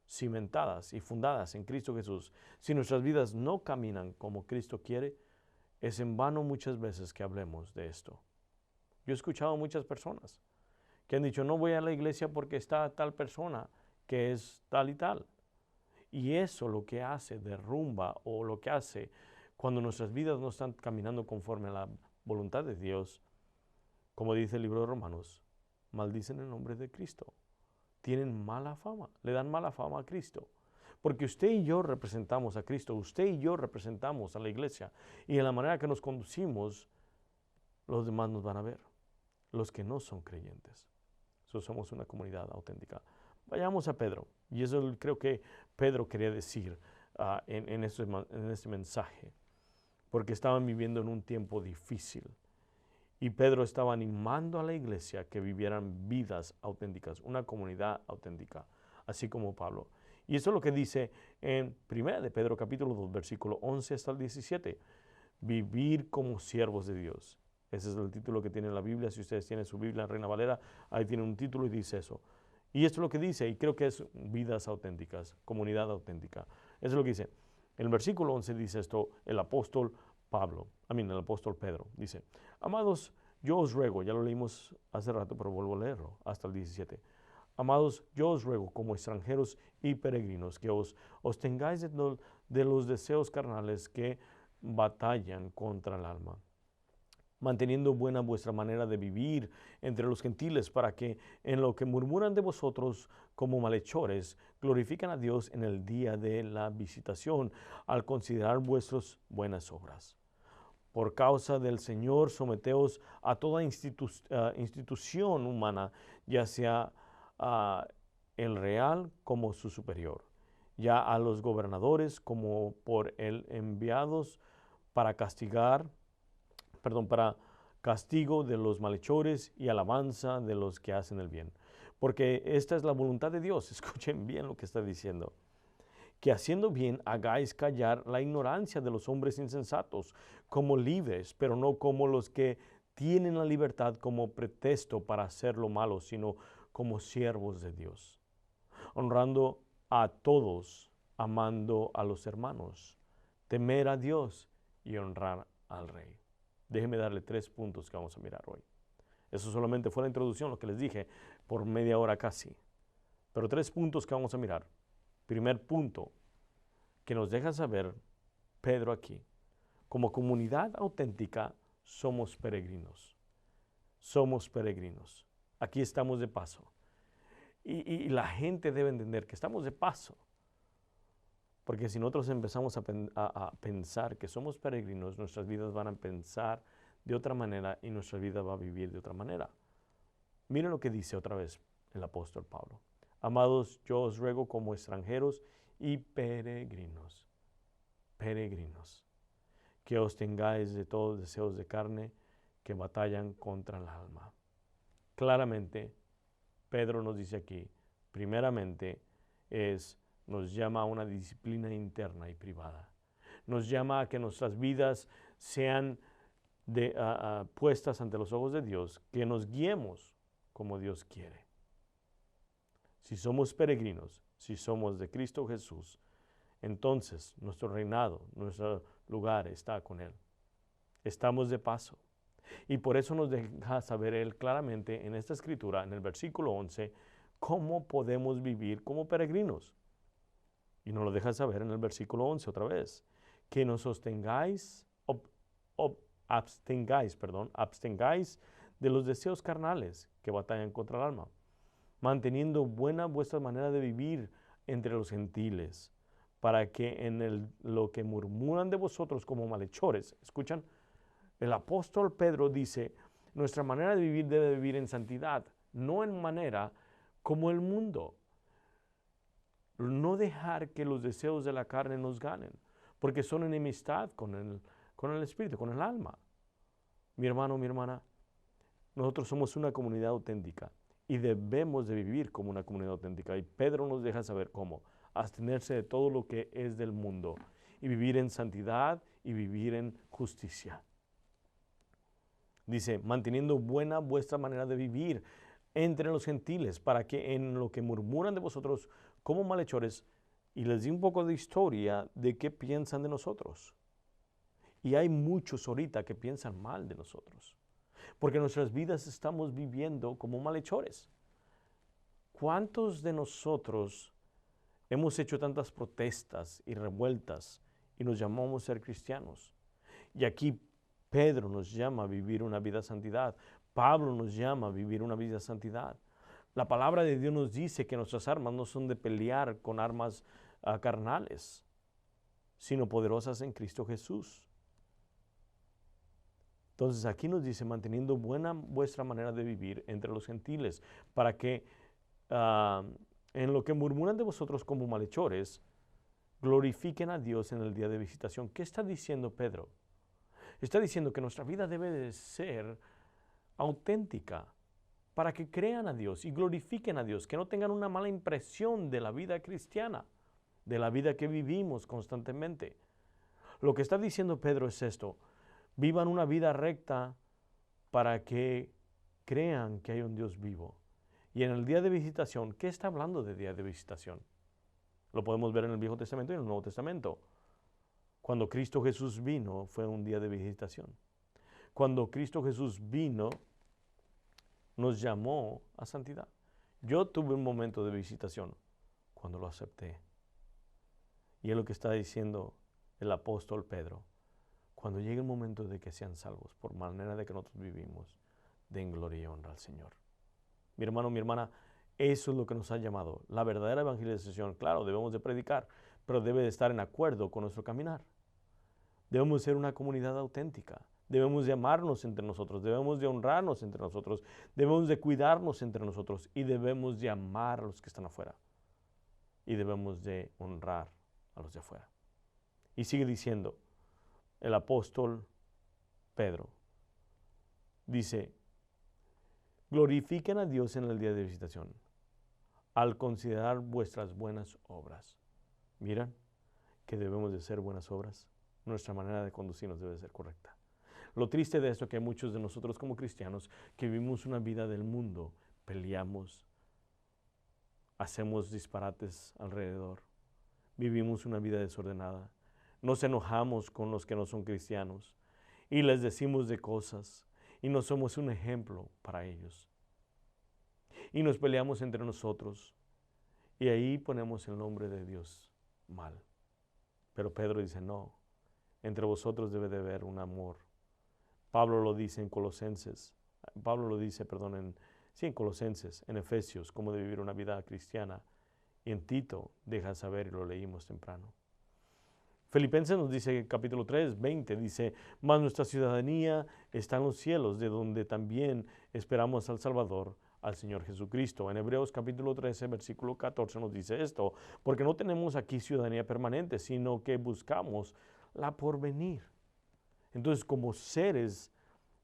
cimentadas y fundadas en Cristo Jesús, si nuestras vidas no caminan como Cristo quiere, es en vano muchas veces que hablemos de esto. Yo he escuchado a muchas personas que han dicho, no voy a la iglesia porque está tal persona que es tal y tal. Y eso lo que hace, derrumba, o lo que hace cuando nuestras vidas no están caminando conforme a la voluntad de Dios, como dice el libro de Romanos, maldicen el nombre de Cristo. Tienen mala fama, le dan mala fama a Cristo. Porque usted y yo representamos a Cristo, usted y yo representamos a la iglesia. Y en la manera que nos conducimos, los demás nos van a ver, los que no son creyentes. Somos una comunidad auténtica. Vayamos a Pedro. Y eso creo que Pedro quería decir en este mensaje. Porque estaban viviendo en un tiempo difícil. Y Pedro estaba animando a la iglesia que vivieran vidas auténticas, una comunidad auténtica, así como Pablo. Y eso es lo que dice en 1 de Pedro capítulo 2, versículo 11 hasta el 17. Vivir como siervos de Dios. Ese es el título que tiene la Biblia. Si ustedes tienen su Biblia en Reina Valera, ahí tiene un título y dice eso. Y esto es lo que dice, y creo que es vidas auténticas, comunidad auténtica. Eso es lo que dice. En el versículo 11 dice esto el apóstol el apóstol Pedro. Dice, amados, yo os ruego, ya lo leímos hace rato, pero vuelvo a leerlo hasta el 17. Amados, yo os ruego como extranjeros y peregrinos que os tengáis de los deseos carnales que batallan contra el alma. manteniendo buena vuestra manera de vivir entre los gentiles, para que en lo que murmuran de vosotros como malhechores, glorifican a Dios en el día de la visitación, al considerar vuestras buenas obras. Por causa del Señor, someteos a toda institución humana, ya sea el real como su superior, ya a los gobernadores como por él enviados para para castigo de los malhechores y alabanza de los que hacen el bien. Porque esta es la voluntad de Dios. Escuchen bien lo que está diciendo. Que haciendo bien hagáis callar la ignorancia de los hombres insensatos, como libres, pero no como los que tienen la libertad como pretexto para hacer lo malo, sino como siervos de Dios, honrando a todos, amando a los hermanos, temer a Dios y honrar al Rey. Déjenme darle 3 puntos que vamos a mirar hoy. Eso solamente fue la introducción, lo que les dije, por media hora casi. Pero 3 puntos que vamos a mirar. Primer punto que nos deja saber Pedro aquí. Como comunidad auténtica somos peregrinos. Somos peregrinos. Aquí estamos de paso. Y la gente debe entender que estamos de paso. Porque si nosotros empezamos a pensar que somos peregrinos, nuestras vidas van a pensar de otra manera y nuestra vida va a vivir de otra manera. Miren lo que dice otra vez el apóstol Pablo. Amados, yo os ruego como extranjeros y peregrinos, que os tengáis de todos deseos de carne que batallan contra el alma. Claramente, Pedro nos dice aquí, primeramente, nos llama a una disciplina interna y privada. Nos llama a que nuestras vidas sean puestas ante los ojos de Dios, que nos guiemos como Dios quiere. Si somos peregrinos, si somos de Cristo Jesús, entonces nuestro reinado, nuestro lugar está con Él. Estamos de paso. Y por eso nos deja saber Él claramente en esta escritura, en el versículo 11, cómo podemos vivir como peregrinos. Y nos lo deja saber en el versículo 11 otra vez, que nos abstengáis de los deseos carnales que batallan contra el alma, manteniendo buena vuestra manera de vivir entre los gentiles, para que en lo que murmuran de vosotros como malhechores, ¿escuchan? El apóstol Pedro dice, nuestra manera de vivir debe vivir en santidad, no en manera como el mundo. No dejar que los deseos de la carne nos ganen, porque son enemistad con el espíritu, con el alma. Mi hermano, mi hermana, nosotros somos una comunidad auténtica y debemos de vivir como una comunidad auténtica. Y Pedro nos deja saber cómo abstenerse de todo lo que es del mundo y vivir en santidad y vivir en justicia. Dice, manteniendo buena vuestra manera de vivir entre los gentiles, para que en lo que murmuran de vosotros como malhechores, y les di un poco de historia de qué piensan de nosotros. Y hay muchos ahorita que piensan mal de nosotros, porque nuestras vidas estamos viviendo como malhechores. ¿Cuántos de nosotros hemos hecho tantas protestas y revueltas y nos llamamos ser cristianos? Y aquí Pedro nos llama a vivir una vida de santidad. Pablo nos llama a vivir una vida de santidad. La palabra de Dios nos dice que nuestras armas no son de pelear con armas carnales, sino poderosas en Cristo Jesús. Entonces aquí nos dice, manteniendo buena vuestra manera de vivir entre los gentiles, para que en lo que murmuran de vosotros como malhechores, glorifiquen a Dios en el día de visitación. ¿Qué está diciendo Pedro? Está diciendo que nuestra vida debe de ser auténtica para que crean a Dios y glorifiquen a Dios, que no tengan una mala impresión de la vida cristiana, de la vida que vivimos constantemente. Lo que está diciendo Pedro es esto: vivan una vida recta para que crean que hay un Dios vivo. Y en el día de visitación, ¿qué está hablando de día de visitación? Lo podemos ver en el Viejo Testamento y en el Nuevo Testamento. Cuando Cristo Jesús vino, fue un día de visitación. Cuando Cristo Jesús vino, nos llamó a santidad. Yo tuve un momento de visitación cuando lo acepté. Y es lo que está diciendo el apóstol Pedro. cuando llegue el momento de que sean salvos, por manera de que nosotros vivimos, den gloria y honra al Señor. Mi hermano, mi hermana, eso es lo que nos ha llamado. La verdadera evangelización, claro, debemos de predicar, pero debe de estar en acuerdo con nuestro caminar. Debemos ser una comunidad auténtica. Debemos de amarnos entre nosotros, debemos de honrarnos entre nosotros, debemos de cuidarnos entre nosotros y debemos de amar a los que están afuera. Y debemos de honrar a los de afuera. Y sigue diciendo el apóstol Pedro, dice, glorifiquen a Dios en el día de visitación, al considerar vuestras buenas obras. Miran que debemos de hacer buenas obras. Nuestra manera de conducirnos debe ser correcta. Lo triste de esto es que muchos de nosotros como cristianos que vivimos una vida del mundo, peleamos, hacemos disparates alrededor, vivimos una vida desordenada, nos enojamos con los que no son cristianos y les decimos de cosas y no somos un ejemplo para ellos. Y nos peleamos entre nosotros y ahí ponemos el nombre de Dios mal. Pero Pedro dice, no, entre vosotros debe de haber un amor. Pablo lo dice en Colosenses, en Colosenses, en Efesios, cómo de vivir una vida cristiana. Y en Tito deja saber, y lo leímos temprano. Filipenses nos dice, capítulo 3, 20, dice, mas nuestra ciudadanía está en los cielos, de donde también esperamos al Salvador, al Señor Jesucristo. En Hebreos capítulo 13, versículo 14 nos dice esto, porque no tenemos aquí ciudadanía permanente, sino que buscamos la porvenir. Entonces, como seres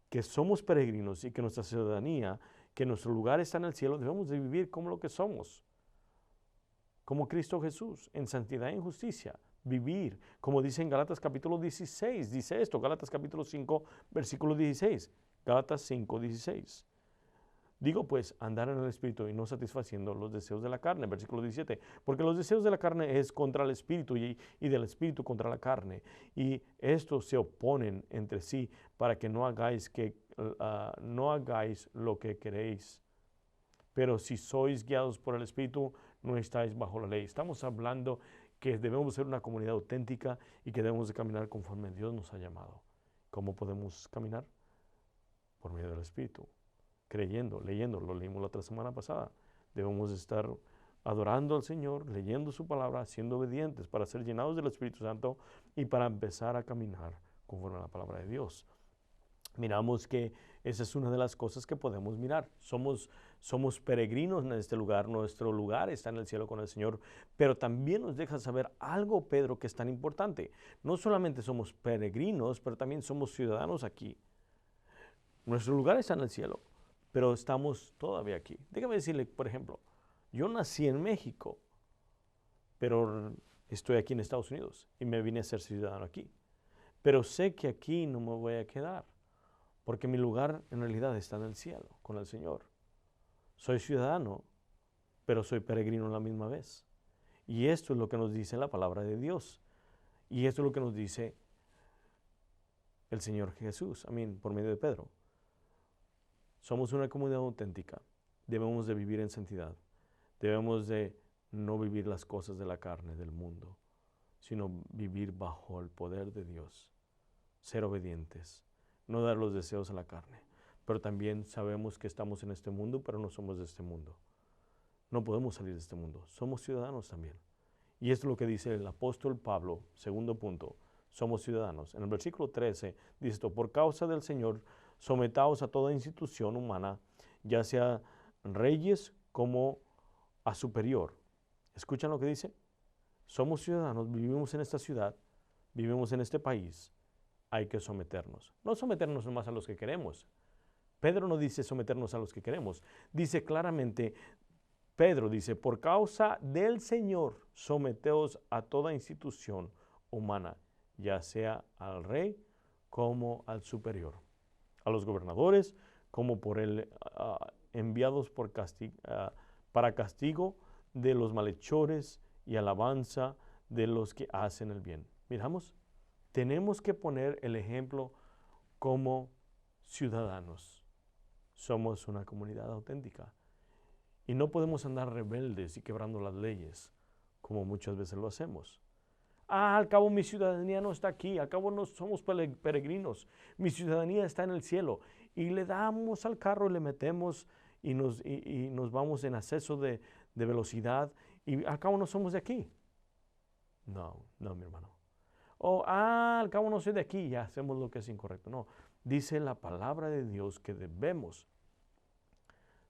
que somos peregrinos y que nuestra ciudadanía, que nuestro lugar está en el cielo, debemos de vivir como lo que somos, como Cristo Jesús, en santidad y en justicia. Vivir, como dice en Gálatas capítulo 16, dice esto, Gálatas capítulo 5, versículo 16, Gálatas 5, 16. Digo pues, andar en el Espíritu y no satisfaciendo los deseos de la carne, versículo 17, porque los deseos de la carne es contra el Espíritu y del Espíritu contra la carne, y estos se oponen entre sí para que no hagáis lo que queréis. Pero si sois guiados por el Espíritu, no estáis bajo la ley. Estamos hablando que debemos ser una comunidad auténtica y que debemos de caminar conforme Dios nos ha llamado. ¿Cómo podemos caminar? Por medio del Espíritu. Creyendo, leyendo, lo leímos la otra semana pasada. Debemos estar adorando al Señor, leyendo su palabra, siendo obedientes para ser llenados del Espíritu Santo y para empezar a caminar conforme a la palabra de Dios. Miramos que esa es una de las cosas que podemos mirar. Somos peregrinos en este lugar, nuestro lugar está en el cielo con el Señor, pero también nos deja saber algo, Pedro, que es tan importante. No solamente somos peregrinos, pero también somos ciudadanos aquí. Nuestro lugar está en el cielo, pero estamos todavía aquí. Déjame decirle, por ejemplo, yo nací en México, pero estoy aquí en Estados Unidos y me vine a ser ciudadano aquí. Pero sé que aquí no me voy a quedar, porque mi lugar en realidad está en el cielo, con el Señor. Soy ciudadano, pero soy peregrino a la misma vez. Y esto es lo que nos dice la palabra de Dios. Y esto es lo que nos dice el Señor Jesús, por medio de Pedro. Somos una comunidad auténtica. Debemos de vivir en santidad. Debemos de no vivir las cosas de la carne, del mundo, sino vivir bajo el poder de Dios. Ser obedientes. No dar los deseos a la carne. Pero también sabemos que estamos en este mundo, pero no somos de este mundo. No podemos salir de este mundo. Somos ciudadanos también. Y esto es lo que dice el apóstol Pablo, segundo punto. Somos ciudadanos. En el versículo 13 dice esto, por causa del Señor, sometaos a toda institución humana, ya sea reyes como a superior. ¿Escuchan lo que dice? Somos ciudadanos, vivimos en esta ciudad, vivimos en este país. Hay que someternos. No someternos nomás a los que queremos. Pedro no dice someternos a los que queremos. Dice claramente, Pedro dice, por causa del Señor, someteos a toda institución humana, ya sea al rey como al superior, a los gobernadores como por él enviados para castigo de los malhechores y alabanza de los que hacen el bien. Miramos, tenemos que poner el ejemplo como ciudadanos. Somos una comunidad auténtica y no podemos andar rebeldes y quebrando las leyes como muchas veces lo hacemos. Al cabo mi ciudadanía no está aquí, al cabo no somos peregrinos, mi ciudadanía está en el cielo. Y le damos al carro y le metemos y nos vamos en exceso de velocidad y al cabo no somos de aquí. No, no, mi hermano. Al cabo no soy de aquí, ya hacemos lo que es incorrecto. No, dice la palabra de Dios que debemos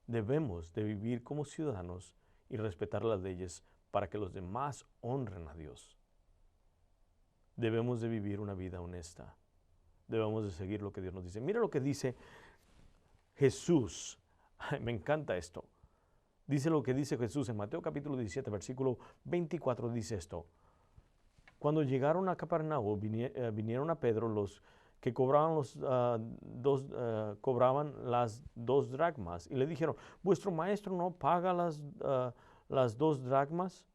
de vivir como ciudadanos y respetar las leyes para que los demás honren a Dios. Debemos de vivir una vida honesta. Debemos de seguir lo que Dios nos dice. Mira lo que dice Jesús. Ay, me encanta esto. Dice lo que dice Jesús en Mateo capítulo 17, versículo 24, dice esto. Cuando llegaron a Capernaum, vinieron a Pedro los que cobraban las 2 dracmas y le dijeron, ¿vuestro maestro no paga las 2 dracmas?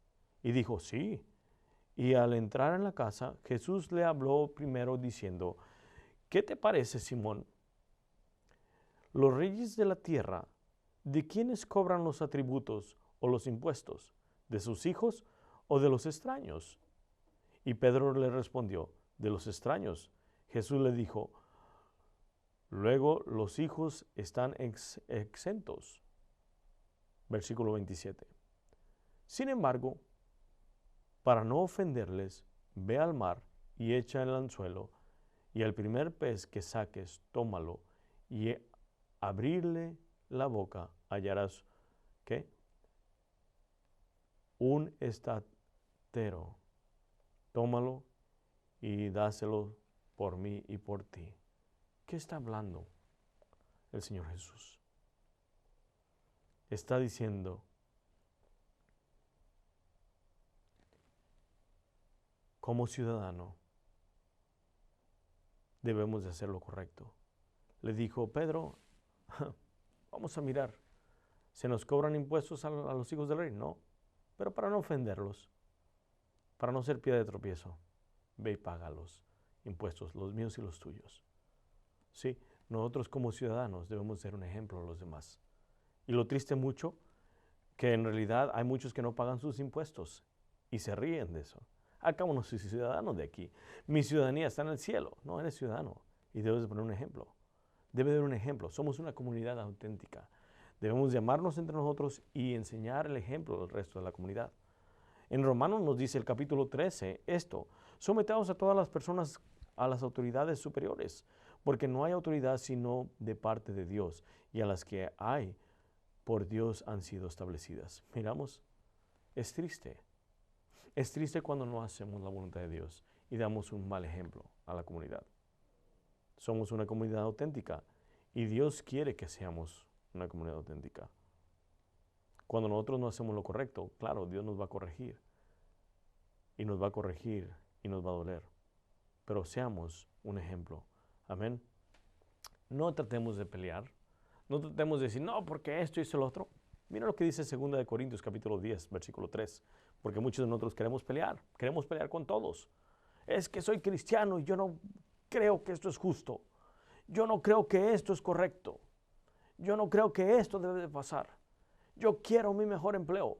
Y dijo, sí. Y al entrar en la casa, Jesús le habló primero diciendo, ¿qué te parece, Simón? Los reyes de la tierra, ¿de quiénes cobran los atributos o los impuestos? ¿De sus hijos o de los extraños? Y Pedro le respondió, de los extraños. Jesús le dijo, luego los hijos están exentos. Versículo 27. Sin embargo, para no ofenderles, ve al mar y echa el anzuelo, y el primer pez que saques, tómalo, y abrirle la boca hallarás, ¿qué? Un estatero. Tómalo y dáselo por mí y por ti. ¿Qué está hablando el Señor Jesús? Está diciendo, como ciudadano, debemos de hacer lo correcto. Le dijo, Pedro, vamos a mirar, ¿se nos cobran impuestos a los hijos del rey? No, pero para no ofenderlos, para no ser piedra de tropiezo, ve y paga los impuestos, los míos y los tuyos. Sí, nosotros como ciudadanos debemos ser un ejemplo a los demás. Y lo triste mucho, que en realidad hay muchos que no pagan sus impuestos y se ríen de eso. Al cabo no soy ciudadano de aquí. Mi ciudadanía está en el cielo. No, eres ciudadano y debes de poner un ejemplo. Debe de haber un ejemplo. Somos una comunidad auténtica. Debemos llamarnos entre nosotros y enseñar el ejemplo al resto de la comunidad. En Romanos nos dice el capítulo 13 esto, sometamos a todas las personas a las autoridades superiores, porque no hay autoridad sino de parte de Dios, y a las que hay por Dios han sido establecidas. Miramos, es triste. Es triste cuando no hacemos la voluntad de Dios y damos un mal ejemplo a la comunidad. Somos una comunidad auténtica y Dios quiere que seamos una comunidad auténtica. Cuando nosotros no hacemos lo correcto, claro, Dios nos va a corregir. Y nos va a corregir y nos va a doler. Pero seamos un ejemplo. Amén. No tratemos de pelear. No tratemos de decir, no, porque esto y eso y lo otro. Mira lo que dice 2 Corintios capítulo 10, versículo 3. Porque muchos de nosotros queremos pelear con todos. Es que soy cristiano y yo no creo que esto es justo. Yo no creo que esto es correcto. Yo no creo que esto debe de pasar. Yo quiero mi mejor empleo.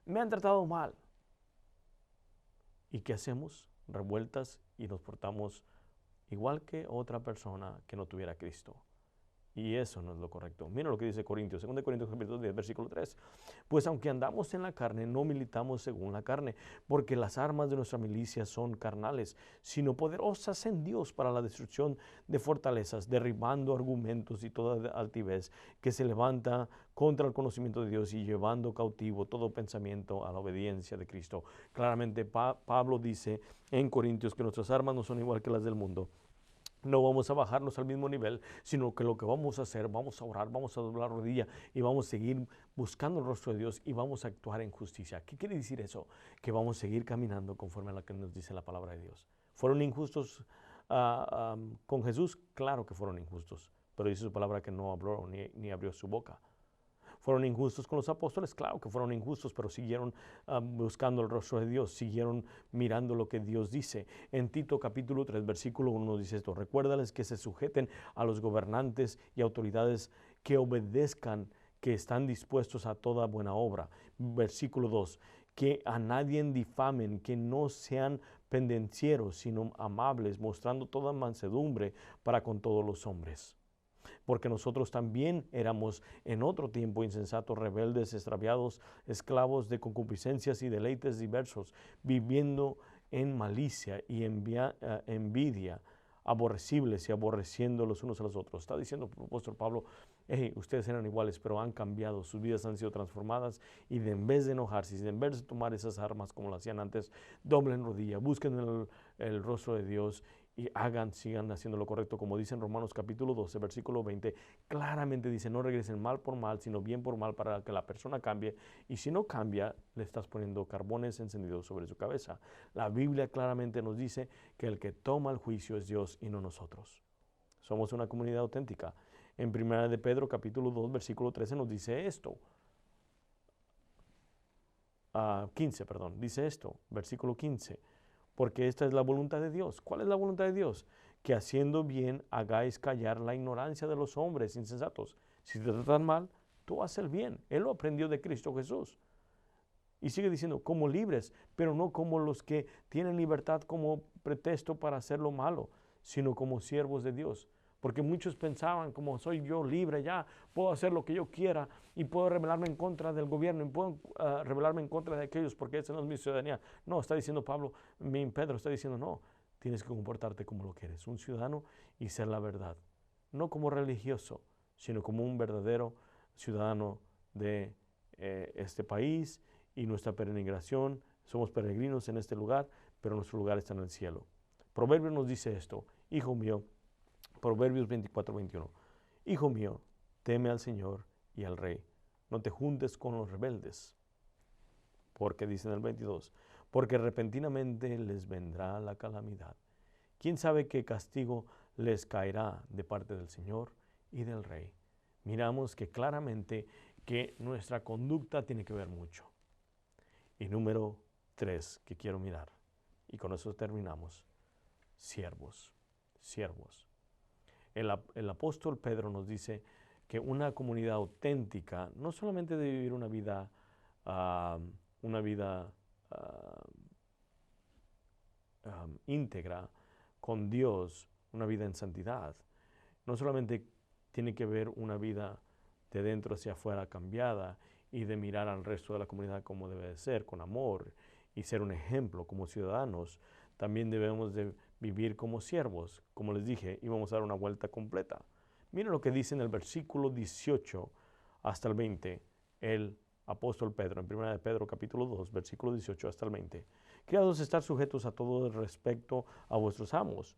Me han tratado mal. ¿Y qué hacemos? Revueltas y nos portamos igual que otra persona que no tuviera a Cristo. Y eso no es lo correcto. Mira lo que dice Corintios, 2 Corintios capítulo 10, versículo 3. Pues aunque andamos en la carne, no militamos según la carne, porque las armas de nuestra milicia son carnales, sino poderosas en Dios para la destrucción de fortalezas, derribando argumentos y toda altivez que se levanta contra el conocimiento de Dios y llevando cautivo todo pensamiento a la obediencia de Cristo. Claramente Pablo dice en Corintios que nuestras armas no son igual que las del mundo. No vamos a bajarnos al mismo nivel, sino que lo que vamos a hacer, vamos a orar, vamos a doblar rodilla y vamos a seguir buscando el rostro de Dios y vamos a actuar en justicia. ¿Qué quiere decir eso? Que vamos a seguir caminando conforme a lo que nos dice la palabra de Dios. ¿Fueron injustos con Jesús? Claro que fueron injustos, pero dice su palabra que no habló ni abrió su boca. ¿Fueron injustos con los apóstoles? Claro que fueron injustos, pero siguieron buscando el rostro de Dios, siguieron mirando lo que Dios dice. En Tito capítulo 3, versículo 1 dice esto, recuérdales que se sujeten a los gobernantes y autoridades, que obedezcan, que están dispuestos a toda buena obra. Versículo 2, que a nadie difamen, que no sean pendencieros, sino amables, mostrando toda mansedumbre para con todos los hombres. Porque nosotros también éramos en otro tiempo insensatos, rebeldes, extraviados, esclavos de concupiscencias y deleites diversos, viviendo en malicia y envidia, aborrecibles y aborreciendo los unos a los otros. Está diciendo el apóstol Pablo, hey, ustedes eran iguales, pero han cambiado, sus vidas han sido transformadas y en vez de enojarse, y en vez de tomar esas armas como lo hacían antes, doblen rodilla, busquen el rostro de Dios y sigan haciendo lo correcto, como dice en Romanos capítulo 12, versículo 20, claramente dice, no regresen mal por mal, sino bien por mal para que la persona cambie, y si no cambia, le estás poniendo carbones encendidos sobre su cabeza. La Biblia claramente nos dice que el que toma el juicio es Dios y no nosotros. Somos una comunidad auténtica. En 1 de Pedro capítulo 2, versículo 13 nos dice esto. 15, dice esto, versículo 15. Porque esta es la voluntad de Dios. ¿Cuál es la voluntad de Dios? Que haciendo bien hagáis callar la ignorancia de los hombres insensatos. Si te tratan mal, tú haz el bien. Él lo aprendió de Cristo Jesús. Y sigue diciendo, como libres, pero no como los que tienen libertad como pretexto para hacer lo malo, sino como siervos de Dios. Porque muchos pensaban, como soy yo libre ya, puedo hacer lo que yo quiera y puedo rebelarme en contra del gobierno y puedo rebelarme en contra de aquellos porque esa no es mi ciudadanía. No, está diciendo Pedro está diciendo, no, tienes que comportarte como lo que eres, un ciudadano y ser la verdad. No como religioso, sino como un verdadero ciudadano de este país y nuestra peregrinación. Somos peregrinos en este lugar, pero nuestro lugar está en el cielo. Proverbios nos dice esto, hijo mío, Proverbios 24, 21. Hijo mío, teme al Señor y al Rey. No te juntes con los rebeldes. Porque dice en el 22, porque repentinamente les vendrá la calamidad. ¿Quién sabe qué castigo les caerá de parte del Señor y del Rey? Miramos que claramente que nuestra conducta tiene que ver mucho. Y número 3 que quiero mirar, y con eso terminamos, siervos. El apóstol Pedro nos dice que una comunidad auténtica no solamente debe vivir una vida íntegra con Dios, una vida en santidad, no solamente tiene que ver una vida de dentro hacia afuera cambiada y de mirar al resto de la comunidad como debe de ser, con amor y ser un ejemplo como ciudadanos, también debemos de vivir como siervos. Como les dije, íbamos a dar una vuelta completa. Miren lo que dice en el versículo 18 hasta el 20, el apóstol Pedro, en 1 de Pedro capítulo 2, versículo 18 hasta el 20. Criados, estar sujetos a todo respecto a vuestros amos,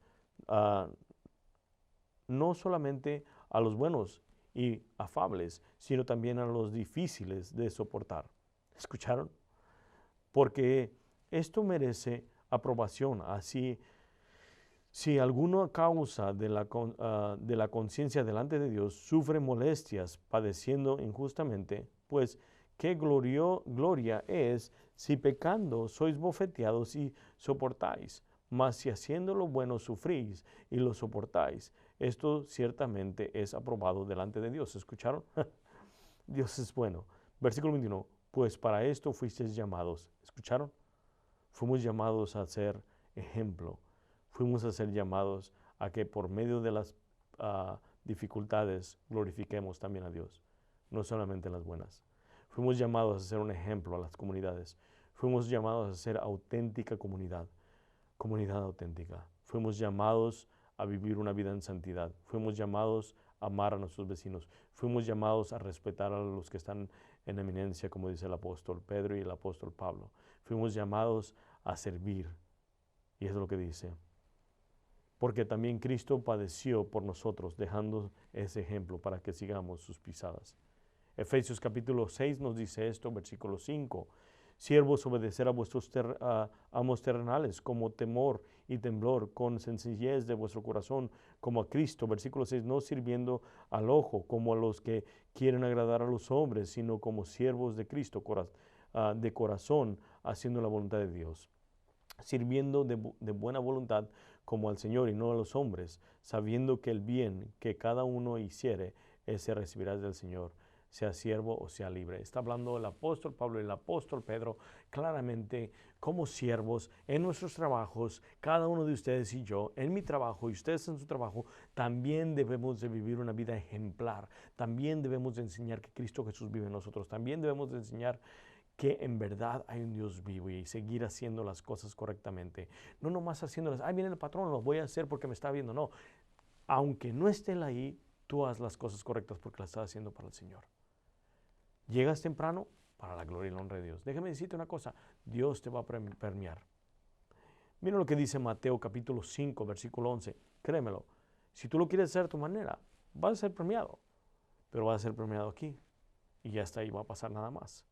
no solamente a los buenos y afables, sino también a los difíciles de soportar. ¿Escucharon? Porque esto merece aprobación. Así, si alguno a causa de la conciencia delante de Dios sufre molestias padeciendo injustamente, pues qué gloria es si pecando sois bofeteados y soportáis. Mas si haciendo lo bueno sufrís y lo soportáis, esto ciertamente es aprobado delante de Dios. ¿Escucharon? Dios es bueno. Versículo 21. Pues para esto fuisteis llamados. ¿Escucharon? Fuimos llamados a ser ejemplo. Fuimos a ser llamados a que por medio de las dificultades glorifiquemos también a Dios, no solamente en las buenas. Fuimos llamados a ser un ejemplo a las comunidades. Fuimos llamados a ser auténtica comunidad auténtica. Fuimos llamados a vivir una vida en santidad. Fuimos llamados a amar a nuestros vecinos. Fuimos llamados a respetar a los que están en eminencia, como dice el apóstol Pedro y el apóstol Pablo. Fuimos llamados a servir. Y es lo que dice. Porque también Cristo padeció por nosotros, dejando ese ejemplo para que sigamos sus pisadas. Efesios capítulo 6 nos dice esto, versículo 5. Siervos, obedecer a vuestros amos terrenales, como temor y temblor, con sencillez de vuestro corazón, como a Cristo. Versículo 6, no sirviendo al ojo, como a los que quieren agradar a los hombres, sino como siervos de Cristo, de corazón, haciendo la voluntad de Dios. Sirviendo de buena voluntad como al Señor y no a los hombres, sabiendo que el bien que cada uno hiciere, ese recibirá del Señor, sea siervo o sea libre. Está hablando el apóstol Pablo y el apóstol Pedro claramente como siervos en nuestros trabajos, cada uno de ustedes y yo, en mi trabajo y ustedes en su trabajo, también debemos de vivir una vida ejemplar. También debemos de enseñar que Cristo Jesús vive en nosotros. También debemos de enseñar que en verdad hay un Dios vivo y seguir haciendo las cosas correctamente. No nomás haciéndolas, viene el patrón, lo voy a hacer porque me está viendo. No, aunque no esté él ahí, tú haz las cosas correctas porque las estás haciendo para el Señor. Llegas temprano para la gloria y la honra de Dios. Déjame decirte una cosa, Dios te va a premiar. Mira lo que dice Mateo capítulo 5, versículo 11. Créemelo, si tú lo quieres hacer a tu manera, vas a ser premiado, pero vas a ser premiado aquí y ya está ahí, va a pasar nada más.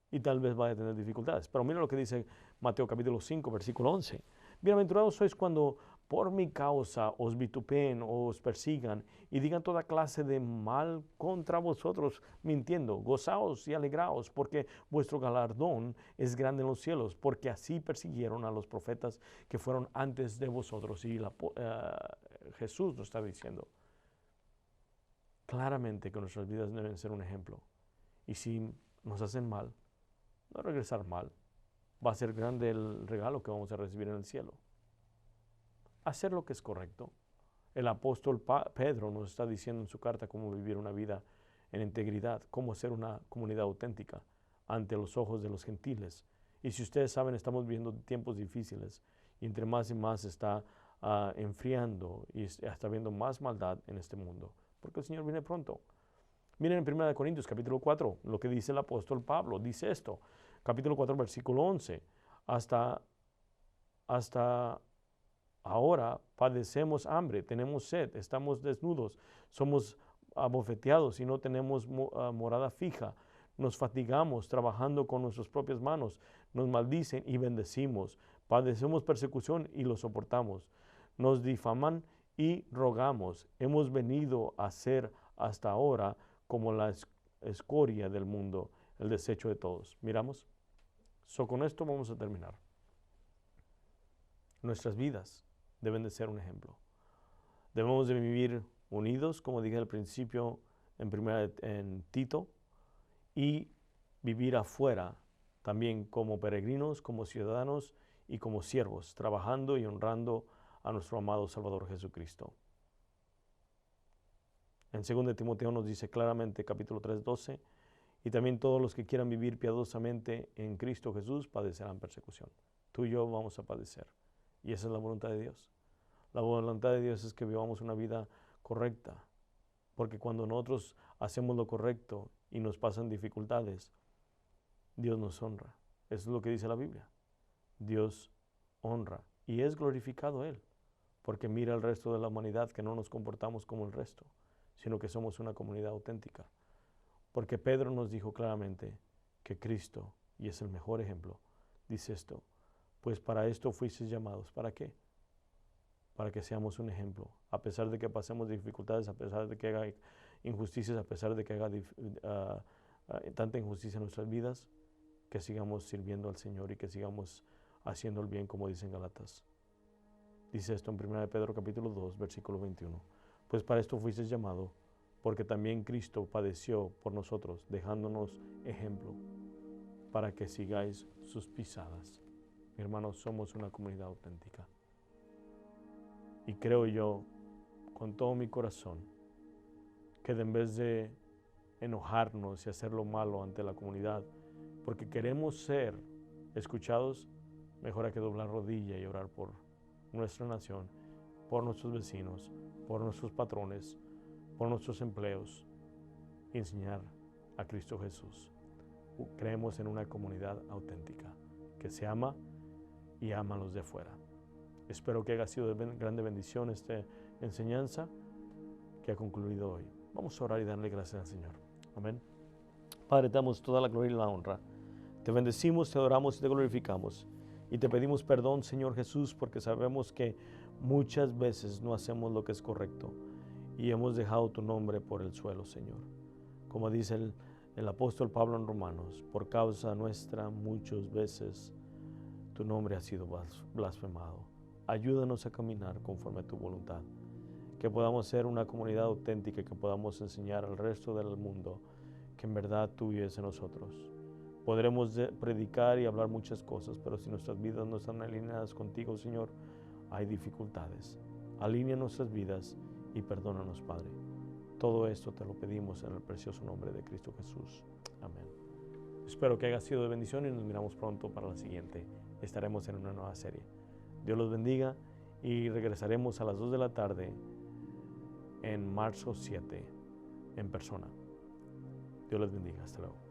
Y tal vez vaya a tener dificultades. Pero mira lo que dice Mateo capítulo 5, versículo 11. Bienaventurados sois cuando por mi causa os vituperen o os persigan y digan toda clase de mal contra vosotros, mintiendo. Gozaos y alegraos, porque vuestro galardón es grande en los cielos, porque así persiguieron a los profetas que fueron antes de vosotros. Y Jesús nos está diciendo claramente que nuestras vidas deben ser un ejemplo. Y si nos hacen mal, no regresar mal. Va a ser grande el regalo que vamos a recibir en el cielo. Hacer lo que es correcto. El apóstol Pedro nos está diciendo en su carta cómo vivir una vida en integridad, cómo ser una comunidad auténtica ante los ojos de los gentiles. Y si ustedes saben, estamos viviendo tiempos difíciles y entre más y más está enfriando y está habiendo más maldad en este mundo, porque el Señor viene pronto. Miren en 1 Corintios capítulo 4, lo que dice el apóstol Pablo, dice esto, capítulo 4, versículo 11, hasta ahora padecemos hambre, tenemos sed, estamos desnudos, somos abofeteados y no tenemos morada fija, nos fatigamos trabajando con nuestras propias manos, nos maldicen y bendecimos, padecemos persecución y lo soportamos, nos difaman y rogamos, hemos venido a ser hasta ahora como la escoria del mundo, el desecho de todos. ¿Miramos? Con esto vamos a terminar. Nuestras vidas deben de ser un ejemplo. Debemos de vivir unidos, como dije al principio en Tito, y vivir afuera también como peregrinos, como ciudadanos y como siervos, trabajando y honrando a nuestro amado Salvador Jesucristo. En 2 Timoteo nos dice claramente, capítulo 3, 12, y también todos los que quieran vivir piadosamente en Cristo Jesús padecerán persecución. Tú y yo vamos a padecer. Y esa es la voluntad de Dios. La voluntad de Dios es que vivamos una vida correcta. Porque cuando nosotros hacemos lo correcto y nos pasan dificultades, Dios nos honra. Eso es lo que dice la Biblia. Dios honra y es glorificado Él. Porque mira al resto de la humanidad que no nos comportamos como el resto, sino que somos una comunidad auténtica. Porque Pedro nos dijo claramente que Cristo, y es el mejor ejemplo, dice esto, pues para esto fuisteis llamados. ¿Para qué? Para que seamos un ejemplo, a pesar de que pasemos dificultades, a pesar de que haga injusticias, a pesar de que haga tanta injusticia en nuestras vidas, que sigamos sirviendo al Señor y que sigamos haciendo el bien, como dice en Galatas. Dice esto en 1 Pedro capítulo 2, versículo 21. Pues para esto fuisteis llamado, porque también Cristo padeció por nosotros, dejándonos ejemplo, para que sigáis sus pisadas. Mi hermano, somos una comunidad auténtica. Y creo yo, con todo mi corazón, que en vez de enojarnos y hacer lo malo ante la comunidad, porque queremos ser escuchados, mejor hay que doblar rodilla y orar por nuestra nación, por nuestros vecinos, por nuestros patrones, por nuestros empleos, y enseñar a Cristo Jesús. Creemos en una comunidad auténtica que se ama y ama a los de afuera. Espero que haya sido de grande bendición esta enseñanza que ha concluido hoy. Vamos a orar y darle gracias al Señor. Amén. Padre, te damos toda la gloria y la honra. Te bendecimos, te adoramos y te glorificamos. Y te pedimos perdón, Señor Jesús, porque sabemos que muchas veces no hacemos lo que es correcto y hemos dejado tu nombre por el suelo, Señor. Como dice el apóstol Pablo en Romanos, por causa nuestra muchas veces tu nombre ha sido blasfemado. Ayúdanos a caminar conforme a tu voluntad. que podamos ser una comunidad auténtica y que podamos enseñar al resto del mundo que en verdad tú vives en nosotros. Podremos predicar y hablar muchas cosas, pero si nuestras vidas no están alineadas contigo, Señor, hay dificultades. Alinea nuestras vidas y perdónanos, Padre. Todo esto te lo pedimos en el precioso nombre de Cristo Jesús. Amén. Espero que haya sido de bendición y nos miramos pronto para la siguiente. Estaremos en una nueva serie. Dios los bendiga y regresaremos a las 2 de la tarde en marzo 7 en persona. Dios les bendiga. Hasta luego.